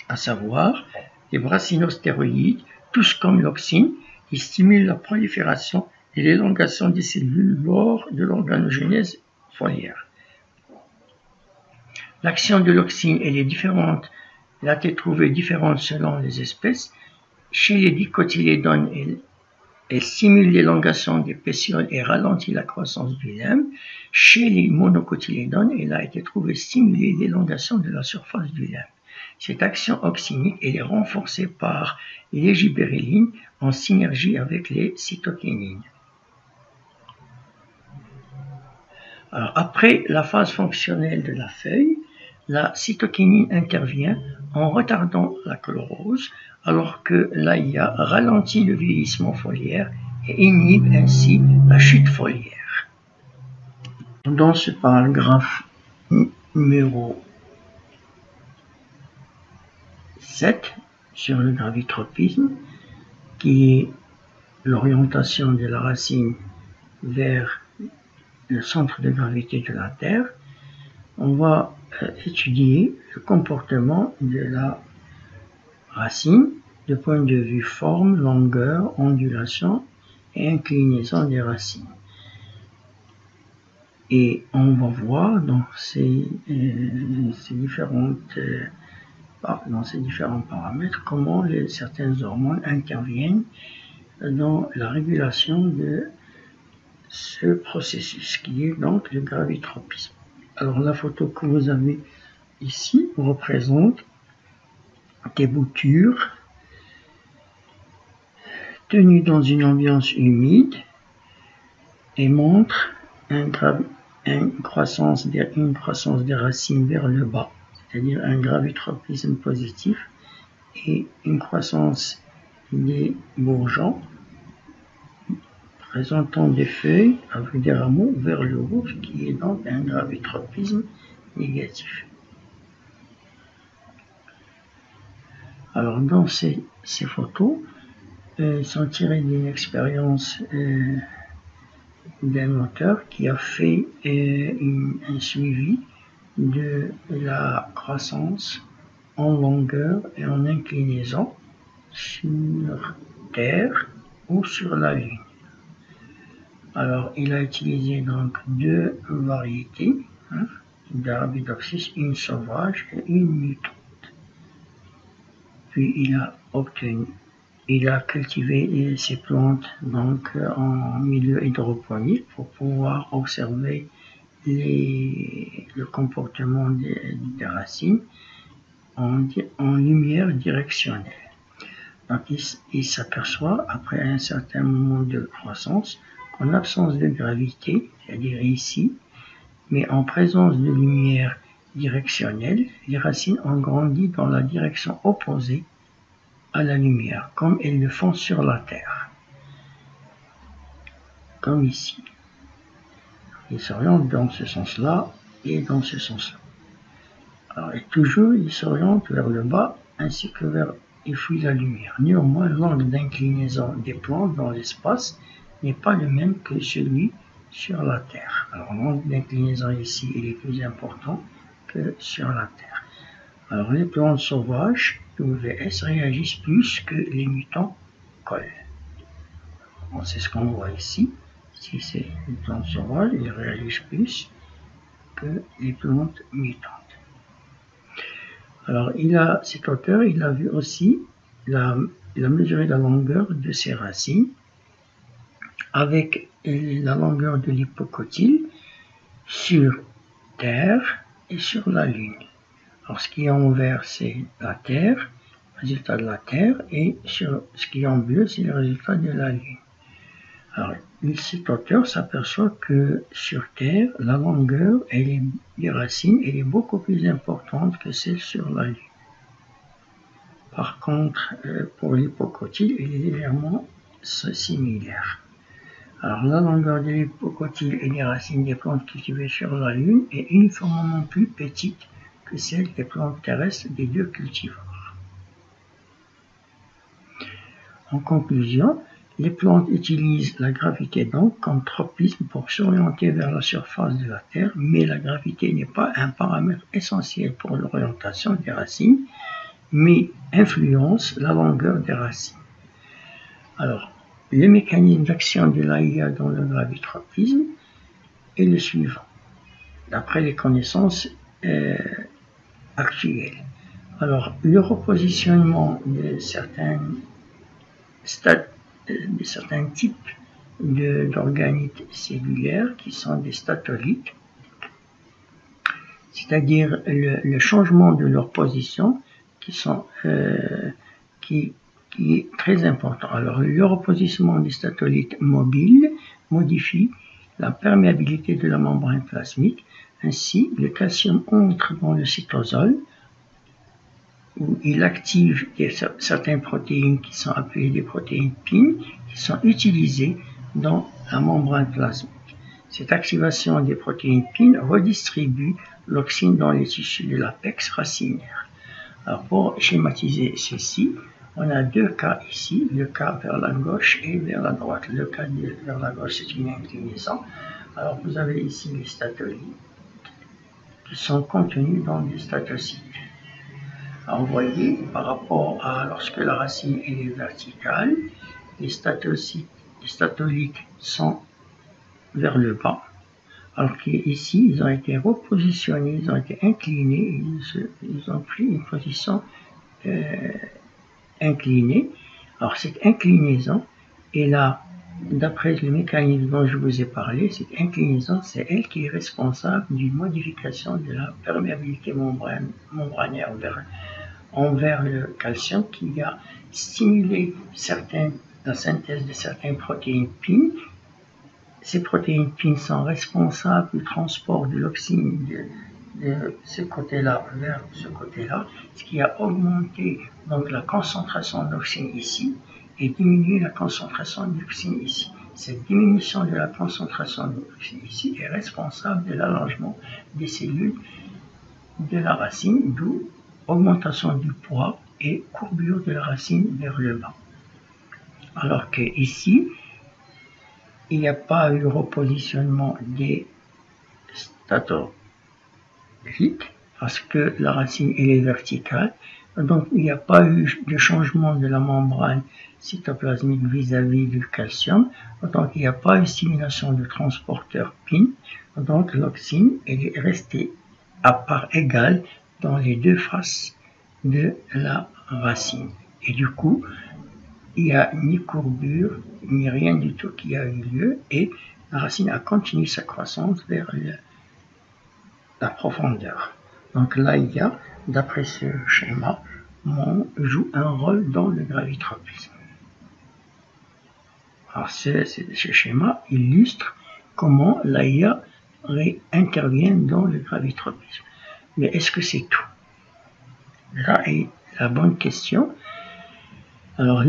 A: à savoir les brassinostéroïdes, tous comme l'auxine, qui stimulent la prolifération et l'élongation des cellules lors de l'organogenèse foliaire. L'action de l'auxine elle est différente, elle a été trouvée différente selon les espèces. Chez les dicotylédones, elle stimule l'élongation des pétioles et ralentit la croissance du limbe. Chez les monocotylédones, elle a été trouvée stimuler l'élongation de la surface du limbe. Cette action auxinique elle est renforcée par les gibberellines en synergie avec les cytokinines. Alors, après la phase fonctionnelle de la feuille, la cytokinine intervient en retardant la chlorose, alors que l'AIA ralentit le vieillissement foliaire et inhibe ainsi la chute foliaire. Dans ce paragraphe numéro 7 sur le gravitropisme, qui est l'orientation de la racine vers le centre de gravité de la Terre. On va étudier le comportement de la racine du point de vue forme, longueur, ondulation et inclinaison des racines. Et on va voir dans ces différents paramètres comment certaines hormones interviennent dans la régulation de ce processus qui est donc le gravitropisme. Alors la photo que vous avez ici représente des boutures tenues dans une ambiance humide et montre une croissance des racines vers le bas, c'est-à-dire un gravitropisme positif et une croissance des bourgeons présentant des feuilles avec des rameaux vers le haut, qui est donc un gravitropisme négatif. Alors dans ces photos, sont tirées d'une expérience d'un auteur qui a fait un suivi de la croissance en longueur et en inclinaison sur Terre ou sur la Lune. Alors, il a utilisé donc deux variétés d'Arabidopsis, une sauvage et une mutante. Puis il a cultivé ces plantes donc en milieu hydroponique pour pouvoir observer le comportement des racines en lumière directionnelle. Donc il s'aperçoit après un certain moment de croissance qu'en absence de gravité, c'est-à-dire ici, mais en présence de lumière directionnelle, les racines ont grandi dans la direction opposée à la lumière, comme elles le font sur la Terre, comme ici. Ils s'orientent dans ce sens-là et dans ce sens-là. Alors, et toujours, ils s'orientent vers le bas ainsi que vers et fuient la lumière. Néanmoins, l'angle d'inclinaison des plantes dans l'espace n'est pas le même que celui sur la Terre. Alors, l'angle d'inclinaison ici est plus important que sur la Terre. Alors, les plantes sauvages, WS, réagissent plus que les mutants collent. Bon, c'est ce qu'on voit ici. Si c'est les plantes sauvages, ils réagissent plus que les plantes mutantes. Alors, cet auteur, il a vu aussi, il a mesuré la longueur de ces racines avec la longueur de l'hypocotyle sur Terre et sur la Lune. Alors, ce qui est en vert, c'est la Terre, le résultat de la Terre, et ce qui est en bleu, c'est le résultat de la Lune. Alors, cet auteur s'aperçoit que sur Terre, la longueur des racines elle est beaucoup plus importante que celle sur la Lune. Par contre, pour l'hypocotyle, elle est légèrement similaire. Alors, la longueur de l'hypocotyle et des racines des plantes cultivées sur la Lune est uniformément plus petite que celle des plantes terrestres des deux cultivars. En conclusion, les plantes utilisent la gravité donc comme tropisme pour s'orienter vers la surface de la Terre, mais la gravité n'est pas un paramètre essentiel pour l'orientation des racines, mais influence la longueur des racines. Alors, le mécanisme d'action de l'AIA dans le gravitropisme est le suivant, d'après les connaissances actuelles. Alors, le repositionnement de certains types d'organites cellulaires qui sont des statolites, c'est-à-dire le changement de leur position qui est très important. Alors, le repositionnement des statolites mobiles modifie la perméabilité de la membrane plasmique. Ainsi, le calcium entre dans le cytosol où il active certaines protéines qui sont appelées des protéines PIN qui sont utilisées dans la membrane plasmique. Cette activation des protéines PIN redistribue l'auxine dans les tissus de l'apex racinaire. Alors pour schématiser ceci, on a deux cas ici, le cas vers la gauche et vers la droite. Le cas vers la gauche, c'est une inclinaison. Alors vous avez ici les statolites qui sont contenus dans des statocytes. Alors vous voyez, par rapport à lorsque la racine est verticale, les statolites sont vers le bas, alors qu'ici, ils ont été repositionnés, ils ont été inclinés, ils ont pris une position inclinée. Alors cette inclinaison est là, d'après le mécanisme dont je vous ai parlé, cette inclinaison, c'est elle qui est responsable d'une modification de la perméabilité membranaire envers le calcium, qui a stimulé la synthèse de certaines protéines PIN. Ces protéines PIN sont responsables du transport de l'oxine de ce côté-là vers ce côté-là, ce qui a augmenté donc la concentration d'oxine ici et diminué la concentration d'oxine ici. Cette diminution de la concentration d'oxine ici est responsable de l'allongement des cellules de la racine, d'où augmentation du poids et courbure de la racine vers le bas. Alors que ici, il n'y a pas eu repositionnement des statolites parce que la racine elle est verticale, donc il n'y a pas eu de changement de la membrane cytoplasmique vis-à-vis du calcium, donc il n'y a pas eu stimulation de transporteur PIN, donc l'auxine elle est restée à part égale dans les deux faces de la racine. Et du coup, il n'y a ni courbure, ni rien du tout qui a eu lieu, et la racine a continué sa croissance vers la profondeur. Donc là, il y a, d'après ce schéma, joue un rôle dans le gravitropisme. Alors ce schéma illustre comment l'AIA intervient dans le gravitropisme. Mais est-ce que c'est tout? Là est la bonne question. Alors,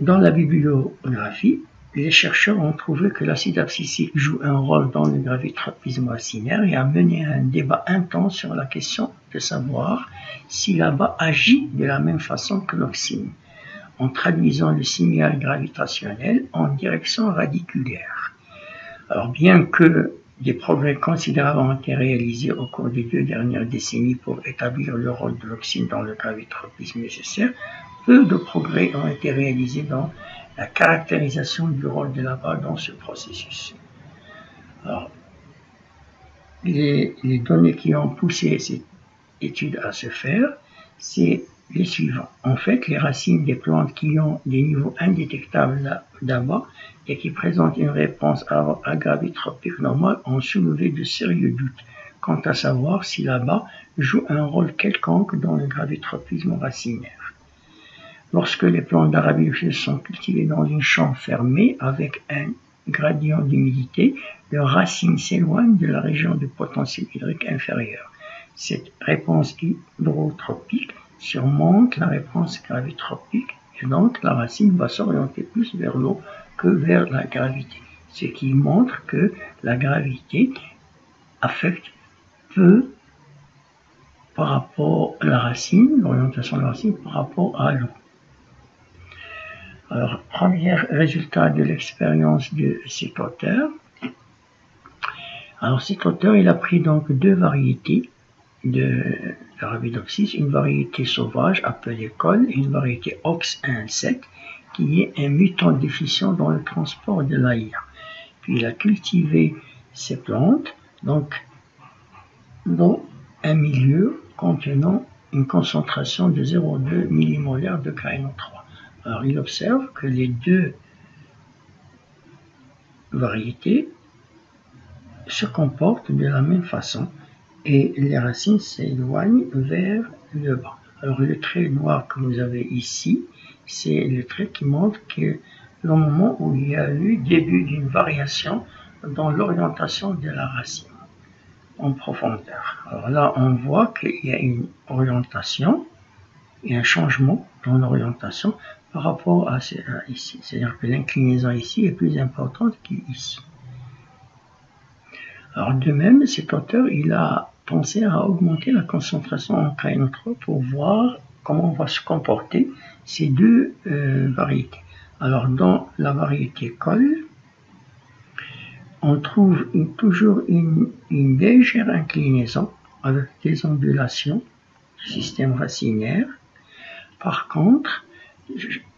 A: dans la bibliographie, les chercheurs ont trouvé que l'acide abscisique joue un rôle dans le gravitropisme racinaire et a mené un débat intense sur la question de savoir si l'ABA agit de la même façon que l'auxine, en traduisant le signal gravitationnel en direction radiculaire. Alors, bien que des progrès considérables ont été réalisés au cours des 2 dernières décennies pour établir le rôle de l'auxine dans le gravitropisme nécessaire, peu de progrès ont été réalisés dans la caractérisation du rôle de l'ABA dans ce processus. Alors, les données qui ont poussé cette étude à se faire, c'est les suivants. En fait, les racines des plantes qui ont des niveaux indétectables d'ABA et qui présentent une réponse gravitropique normale ont soulevé de sérieux doutes quant à savoir si l'ABA joue un rôle quelconque dans le gravitropisme racinaire. Lorsque les plantes d'Arabidopsis sont cultivées dans une chambre fermée avec un gradient d'humidité, leurs racines s'éloignent de la région de potentiel hydrique inférieur. Cette réponse hydrotropique surmonte la réponse gravitropique et donc la racine va s'orienter plus vers l'eau que vers la gravité, ce qui montre que la gravité affecte peu par rapport à la racine, l'orientation de la racine par rapport à l'eau. Alors, premier résultat de l'expérience de cet auteur. Alors, cet auteur, il a pris donc 2 variétés de l'Arabidopsis, une variété sauvage appelée col et une variété OX1-7 qui est un mutant déficient dans le transport de l'AIA. Puis il a cultivé ces plantes donc dans un milieu contenant une concentration de 0,2 millimolaire de KNO3. Alors il observe que les 2 variétés se comportent de la même façon et les racines s'éloignent vers le bas. Alors le trait noir que vous avez ici, c'est le trait qui montre que le moment où il y a eu début d'une variation dans l'orientation de la racine en profondeur. Alors là, on voit qu'il y a une orientation et un changement dans l'orientation par rapport à ici. C'est-à-dire que l'inclinaison ici est plus importante qu'ici. Alors de même, cet auteur, il a penser à augmenter la concentration en KNO3 pour voir comment va se comporter ces deux variétés. Alors dans la variété col, on trouve toujours une légère inclinaison avec des ondulations du système racinaire. Par contre,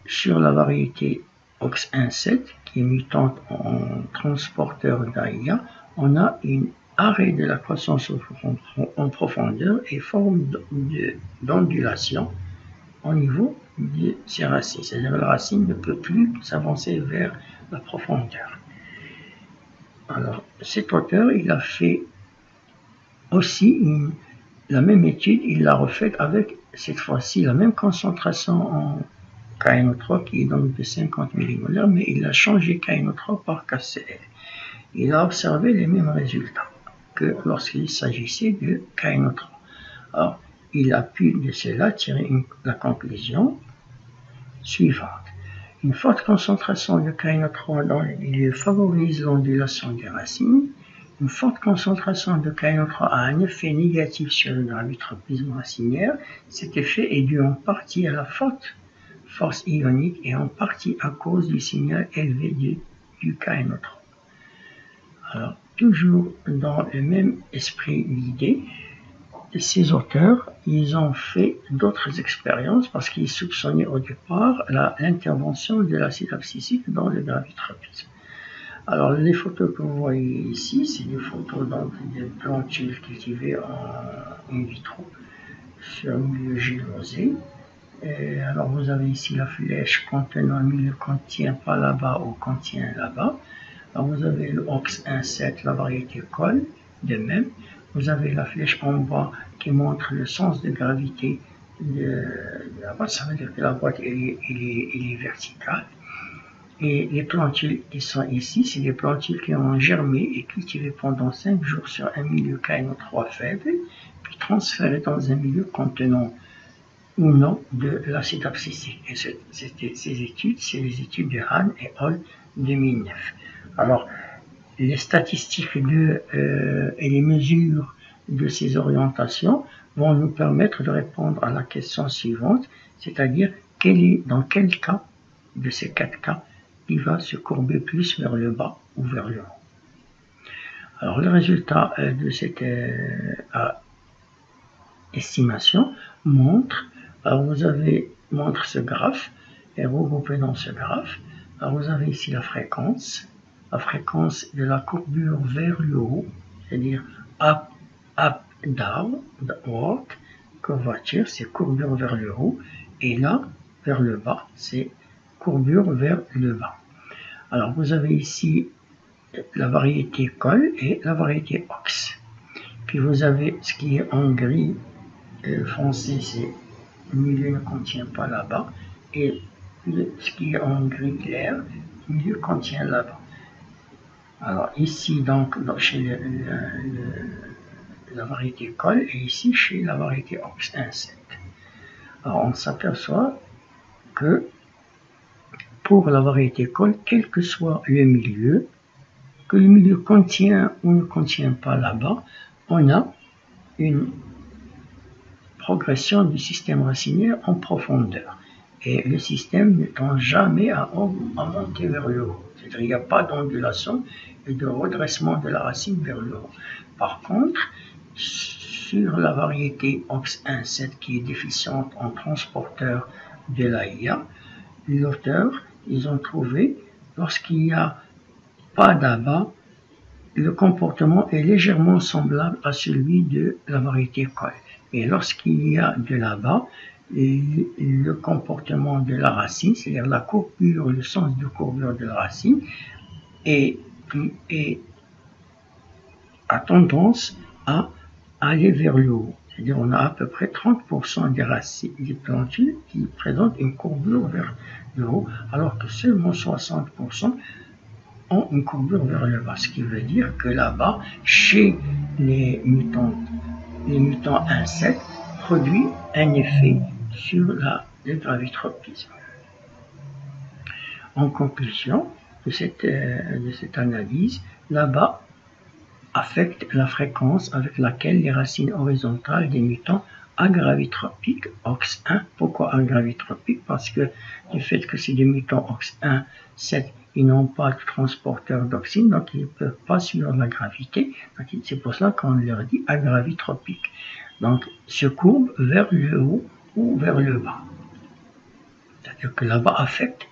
A: sur la variété OX1,7, qui est mutante en transporteur d'AIA, on a un arrêt de la croissance en profondeur et forme d'ondulation au niveau de ces racines. C'est-à-dire que la racine ne peut plus s'avancer vers la profondeur. Alors, cet auteur, il a fait aussi la même étude, il l'a refaite avec, cette fois-ci, la même concentration en KNO3 qui est donc de 50 mmol, mais il a changé KNO3 par KCl. Il a observé les mêmes résultats que lorsqu'il s'agissait de KNO3. Alors, il a pu de cela tirer la conclusion suivante. Une forte concentration de KNO3 dans les milieux favorise l'ondulation des racines. Une forte concentration de KNO3 a un effet négatif sur le gravitropisme racinaire. Cet effet est dû en partie à la forte force ionique et en partie à cause du signal élevé du KNO3. Alors, toujours dans le même esprit d'idée, ces auteurs, ils ont fait d'autres expériences parce qu'ils soupçonnaient au départ l'intervention de l'acide abscisique dans le gravitropisme. Alors, les photos que vous voyez ici, c'est des photos donc des plantules cultivées en in vitro sur un milieu gélosé. Alors, vous avez ici la flèche contenant un milieu contient pas là-bas ou contient là-bas. Alors, vous avez le OX1,7, la variété col, de même. Vous avez la flèche en bas qui montre le sens de gravité de la boîte. Ça veut dire que la boîte elle est verticale. Et les plantules qui sont ici, c'est des plantules qui ont germé et cultivées pendant 5 jours sur un milieu KNO3 faible, puis transférées dans un milieu contenant ou non de l'acide abscisique. Et ces études, c'est les études de Hahn et Hall 2009. Alors, les statistiques et les mesures de ces orientations vont nous permettre de répondre à la question suivante, c'est-à-dire dans quel cas de ces 4 cas il va se courber plus vers le bas ou vers le haut. Alors le résultat de cette estimation montre ce graphe, est regroupé dans ce graphe. Alors vous avez ici la fréquence de la courbure vers le haut, c'est-à-dire up, down, walk, curvature, c'est courbure vers le haut, et là, vers le bas, c'est courbure vers le bas. Alors vous avez ici la variété col et la variété ox. Puis vous avez ce qui est en gris foncé, c'est le milieu ne contient pas là-bas, et ce qui est en gris clair, le milieu contient là-bas. Alors ici donc chez la variété col et ici chez la variété OX1,7. Alors on s'aperçoit que pour la variété col, quel que soit le milieu, que le milieu contient ou ne contient pas là-bas, on a une progression du système racinaire en profondeur. Et le système ne tend jamais à monter vers le haut. C'est-à-dire qu'il n'y a pas d'ondulation et de redressement de la racine vers le haut. Par contre, sur la variété OX1,7 qui est déficiente en transporteur de l'AIA, l'auteur, ils ont trouvé, lorsqu'il n'y a pas d'abat, le comportement est légèrement semblable à celui de la variété col. Et lorsqu'il y a de l'abat, le comportement de la racine, c'est-à-dire la courbure, le sens de courbure de la racine, a tendance à aller vers le haut. C'est-à-dire on a à peu près 30% des racines des plantules qui présentent une courbure vers le haut, alors que seulement 60% ont une courbure vers le bas. Ce qui veut dire que là-bas, chez les mutants 1,7 produit un effet sur le gravitropisme. En conclusion de cette analyse, là-bas, affecte la fréquence avec laquelle les racines horizontales des mutants agravitropiques OX1. Pourquoi agravitropiques? Parce que du fait que c'est des mutants OX1, 7, ils n'ont pas de transporteur d'auxine, donc ils ne peuvent pas suivre la gravité. C'est pour cela qu'on leur dit agravitropiques. Donc, se courbent vers le haut ou vers le bas. C'est-à-dire que là-bas affecte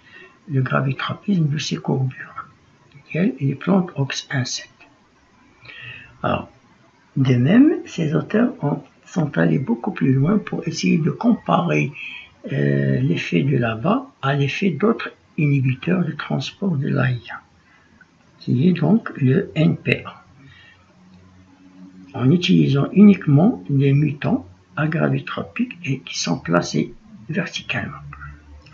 A: le gravitropisme de ces courbures, et les plantes OX1,7. Alors, de même, ces auteurs sont allés beaucoup plus loin pour essayer de comparer l'effet de là-bas à l'effet d'autres inhibiteurs de transport de l'AIA, qui est donc le NPA, en utilisant uniquement des mutants agravitropiques et qui sont placés verticalement.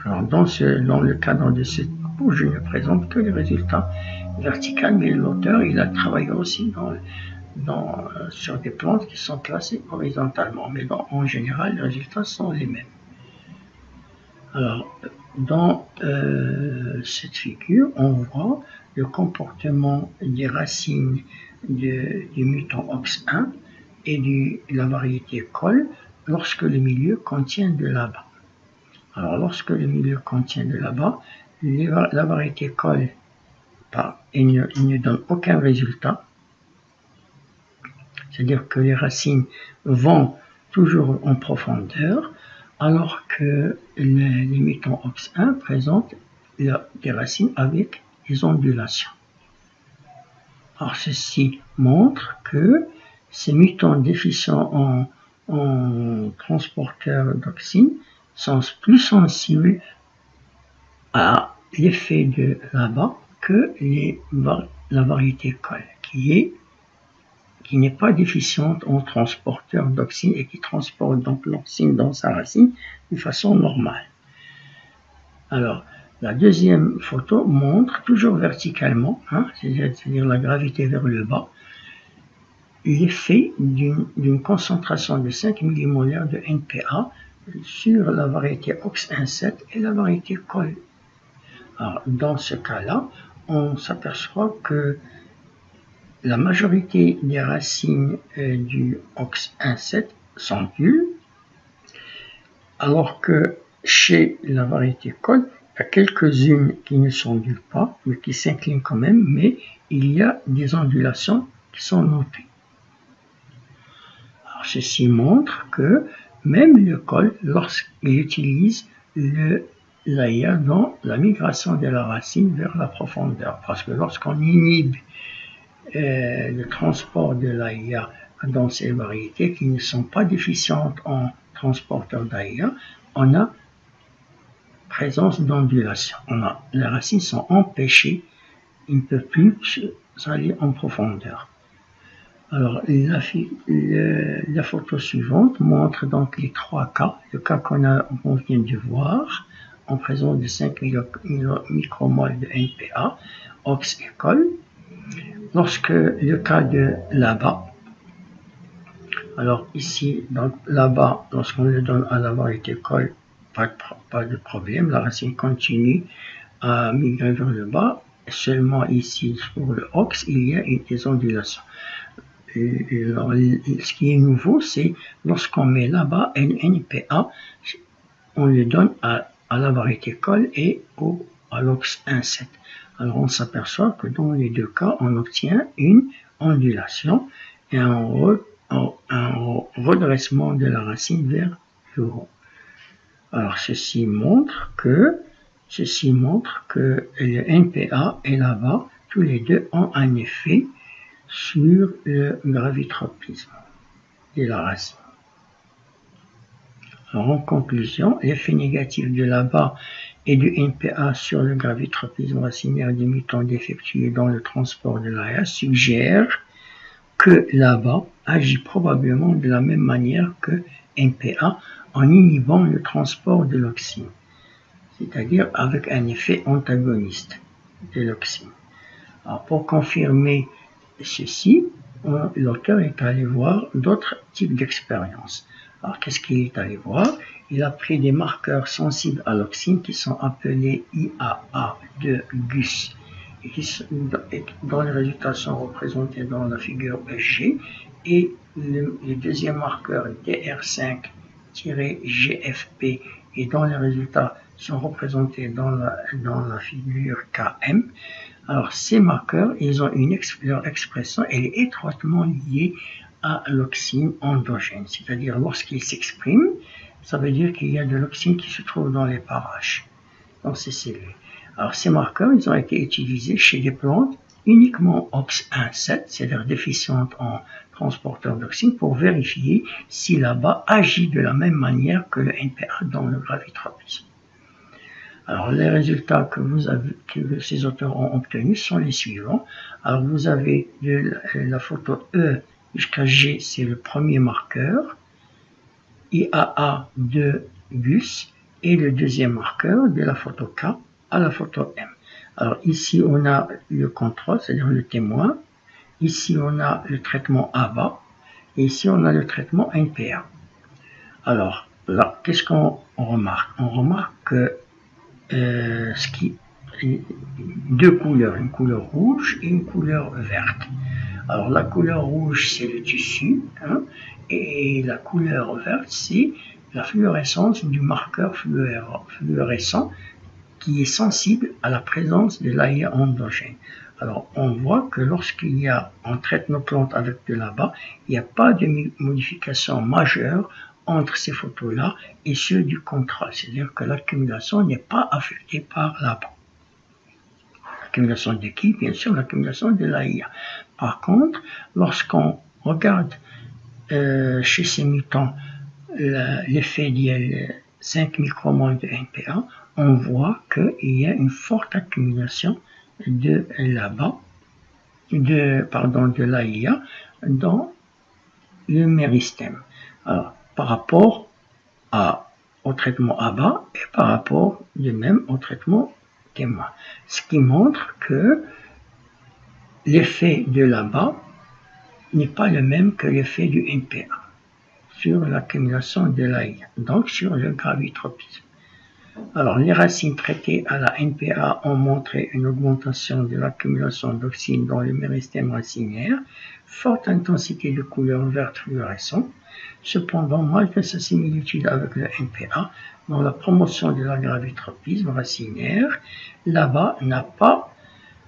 A: Alors, dans le cadre de cette cours, je ne présente que les résultats verticaux, mais l'auteur, il a travaillé aussi sur des plantes qui sont placées horizontalement, mais en général, les résultats sont les mêmes. Alors, dans cette figure, on voit le comportement des racines du mutant OX1 et de la variété col lorsque le milieu contient de là-bas. Alors, lorsque le milieu contient de là-bas, la variété col, il ne donne aucun résultat. C'est-à-dire que les racines vont toujours en profondeur, alors que les mutants OX1 présentent des racines avec des ondulations. Alors, ceci montre que ces mutants déficients en transporteurs d'auxine sont plus sensibles à l'effet de là-bas que la variété col, qui n'est pas déficiente en transporteur d'auxine et qui transporte donc l'auxine dans sa racine de façon normale. Alors, la deuxième photo montre, toujours verticalement, c'est-à-dire la gravité vers le bas, l'effet d'une concentration de 5 millimolaires de NPA sur la variété OX1,7 et la variété col. Alors, dans ce cas-là, on s'aperçoit que la majorité des racines du OX1,7 sont nulles, alors que chez la variété col, il y a quelques-unes qui ne sont nulles pas, mais qui s'inclinent quand même, mais il y a des ondulations qui sont notées. Alors, ceci montre que même le col, lorsqu'il utilise l'AIA dans la migration de la racine vers la profondeur, parce que lorsqu'on inhibe le transport de l'AIA dans ces variétés qui ne sont pas déficientes en transporteur d'AIA, on a présence d'ondulation. Les racines sont empêchées, ils ne peuvent plus aller en profondeur. Alors, la photo suivante montre donc les trois cas. Le cas qu'on vient de voir, en présence de 5 micromoles de NPA, OX et col. Lorsque le cas de là-bas, alors ici, donc là-bas, lorsqu'on le donne à la variété col, pas de problème, la racine continue à migrer vers le bas. Seulement ici, pour le OX, il y a des ondulations. Alors, ce qui est nouveau, c'est lorsqu'on met là-bas un NPA, on le donne à la variété col et à l'OX1,7. Alors on s'aperçoit que dans les deux cas, on obtient une ondulation et un redressement de la racine vers le haut. Alors ceci montre que le NPA et là-bas, tous les deux ont un effet sur le gravitropisme de la racine. Alors, en conclusion, l'effet négatif de là-bas et du NPA sur le gravitropisme racinaire des mutants défectueux dans le transport de l'AIA suggère que là-bas agit probablement de la même manière que NPA en inhibant le transport de l'auxine, c'est-à-dire avec un effet antagoniste de l'auxine. Alors, pour confirmer ceci, l'auteur est allé voir d'autres types d'expériences. Alors, qu'est-ce qu'il est allé voir? Il a pris des marqueurs sensibles à l'auxine qui sont appelés IAA de Gus dont les résultats sont représentés dans la figure G, et le deuxième marqueur DR5-GFP et dont les résultats sont représentés dans la figure KM. Alors ces marqueurs, ils ont leur expression, elle est étroitement liée à l'auxine endogène, c'est-à-dire lorsqu'ils s'expriment, ça veut dire qu'il y a de l'auxine qui se trouve dans les parages, dans ces cellules. Alors ces marqueurs, ils ont été utilisés chez des plantes uniquement OX1-7, c'est-à-dire déficientes en transporteur d'auxine, pour vérifier si là-bas agit de la même manière que le NPA dans le gravitropisme. Alors les résultats que ces auteurs ont obtenus sont les suivants. Alors vous avez la photo E jusqu'à G, c'est le premier marqueur, IAA de Gus, et le deuxième marqueur de la photo K à la photo M. Alors ici on a le contrôle, c'est-à-dire le témoin, ici on a le traitement ABA, et ici on a le traitement NPA. Alors là, qu'est-ce qu'on remarque? On remarque que deux couleurs, une couleur rouge et une couleur verte. Alors la couleur rouge c'est le tissu, hein, et la couleur verte c'est la fluorescence du marqueur fluorescent qui est sensible à la présence de l'AIA endogène. Alors on voit que on traite nos plantes avec de l'ABA, il n'y a pas de modification majeure entre ces photos-là et ceux du contrôle, c'est-à-dire que l'accumulation n'est pas affectée par l'ABA. L'accumulation de qui? Bien sûr, l'accumulation de l'AIA. Par contre, lorsqu'on regarde chez ces mutants l'effet d'IL 5 micromol de NPA, on voit qu'il y a une forte accumulation de l'ABA, de l'AIA dans le méristème. Alors, par rapport au traitement ABA et par rapport de même au traitement témoin. Ce qui montre que l'effet de l'ABA n'est pas le même que l'effet du NPA sur l'accumulation de l'AIA, donc sur le gravitropisme. Alors, les racines traitées à la NPA ont montré une augmentation de l'accumulation d'auxine dans le méristème racinaire, forte intensité de couleur verte fluorescente. Cependant, malgré sa similitude avec le NPA, dans la promotion de la gravitropisme racinaire, l'ABA n'a pas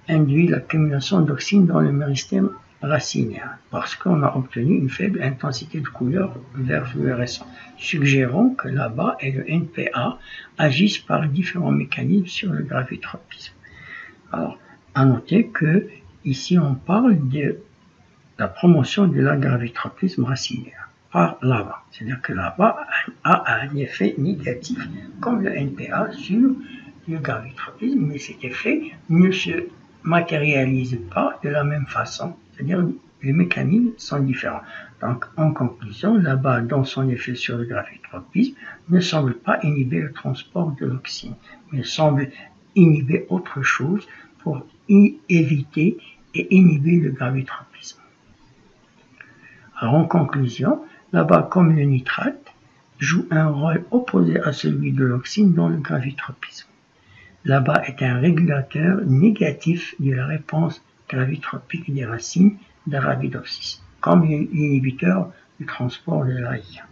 A: induit l'accumulation d'auxine dans le méristème racinaire, parce qu'on a obtenu une faible intensité de couleur vert fluorescent, suggérant que l'ABA et le NPA agissent par différents mécanismes sur le gravitropisme. Alors, à noter que ici on parle de la promotion de la gravitropisme racinaire par l'ABA, c'est-à-dire que l'ABA a un effet négatif comme le NPA sur le gravitropisme, mais cet effet ne se matérialise pas de la même façon, c'est-à-dire les mécanismes sont différents. Donc en conclusion, l'ABA dans son effet sur le gravitropisme ne semble pas inhiber le transport de l'auxine, mais semble inhiber autre chose pour éviter et inhiber le gravitropisme. Alors en conclusion, l'ABA comme le nitrate joue un rôle opposé à celui de l'auxine dans le gravitropisme. L'ABA est un régulateur négatif de la réponse gravitropique des racines d'Arabidopsis, comme l'inhibiteur du transport de l'AIA.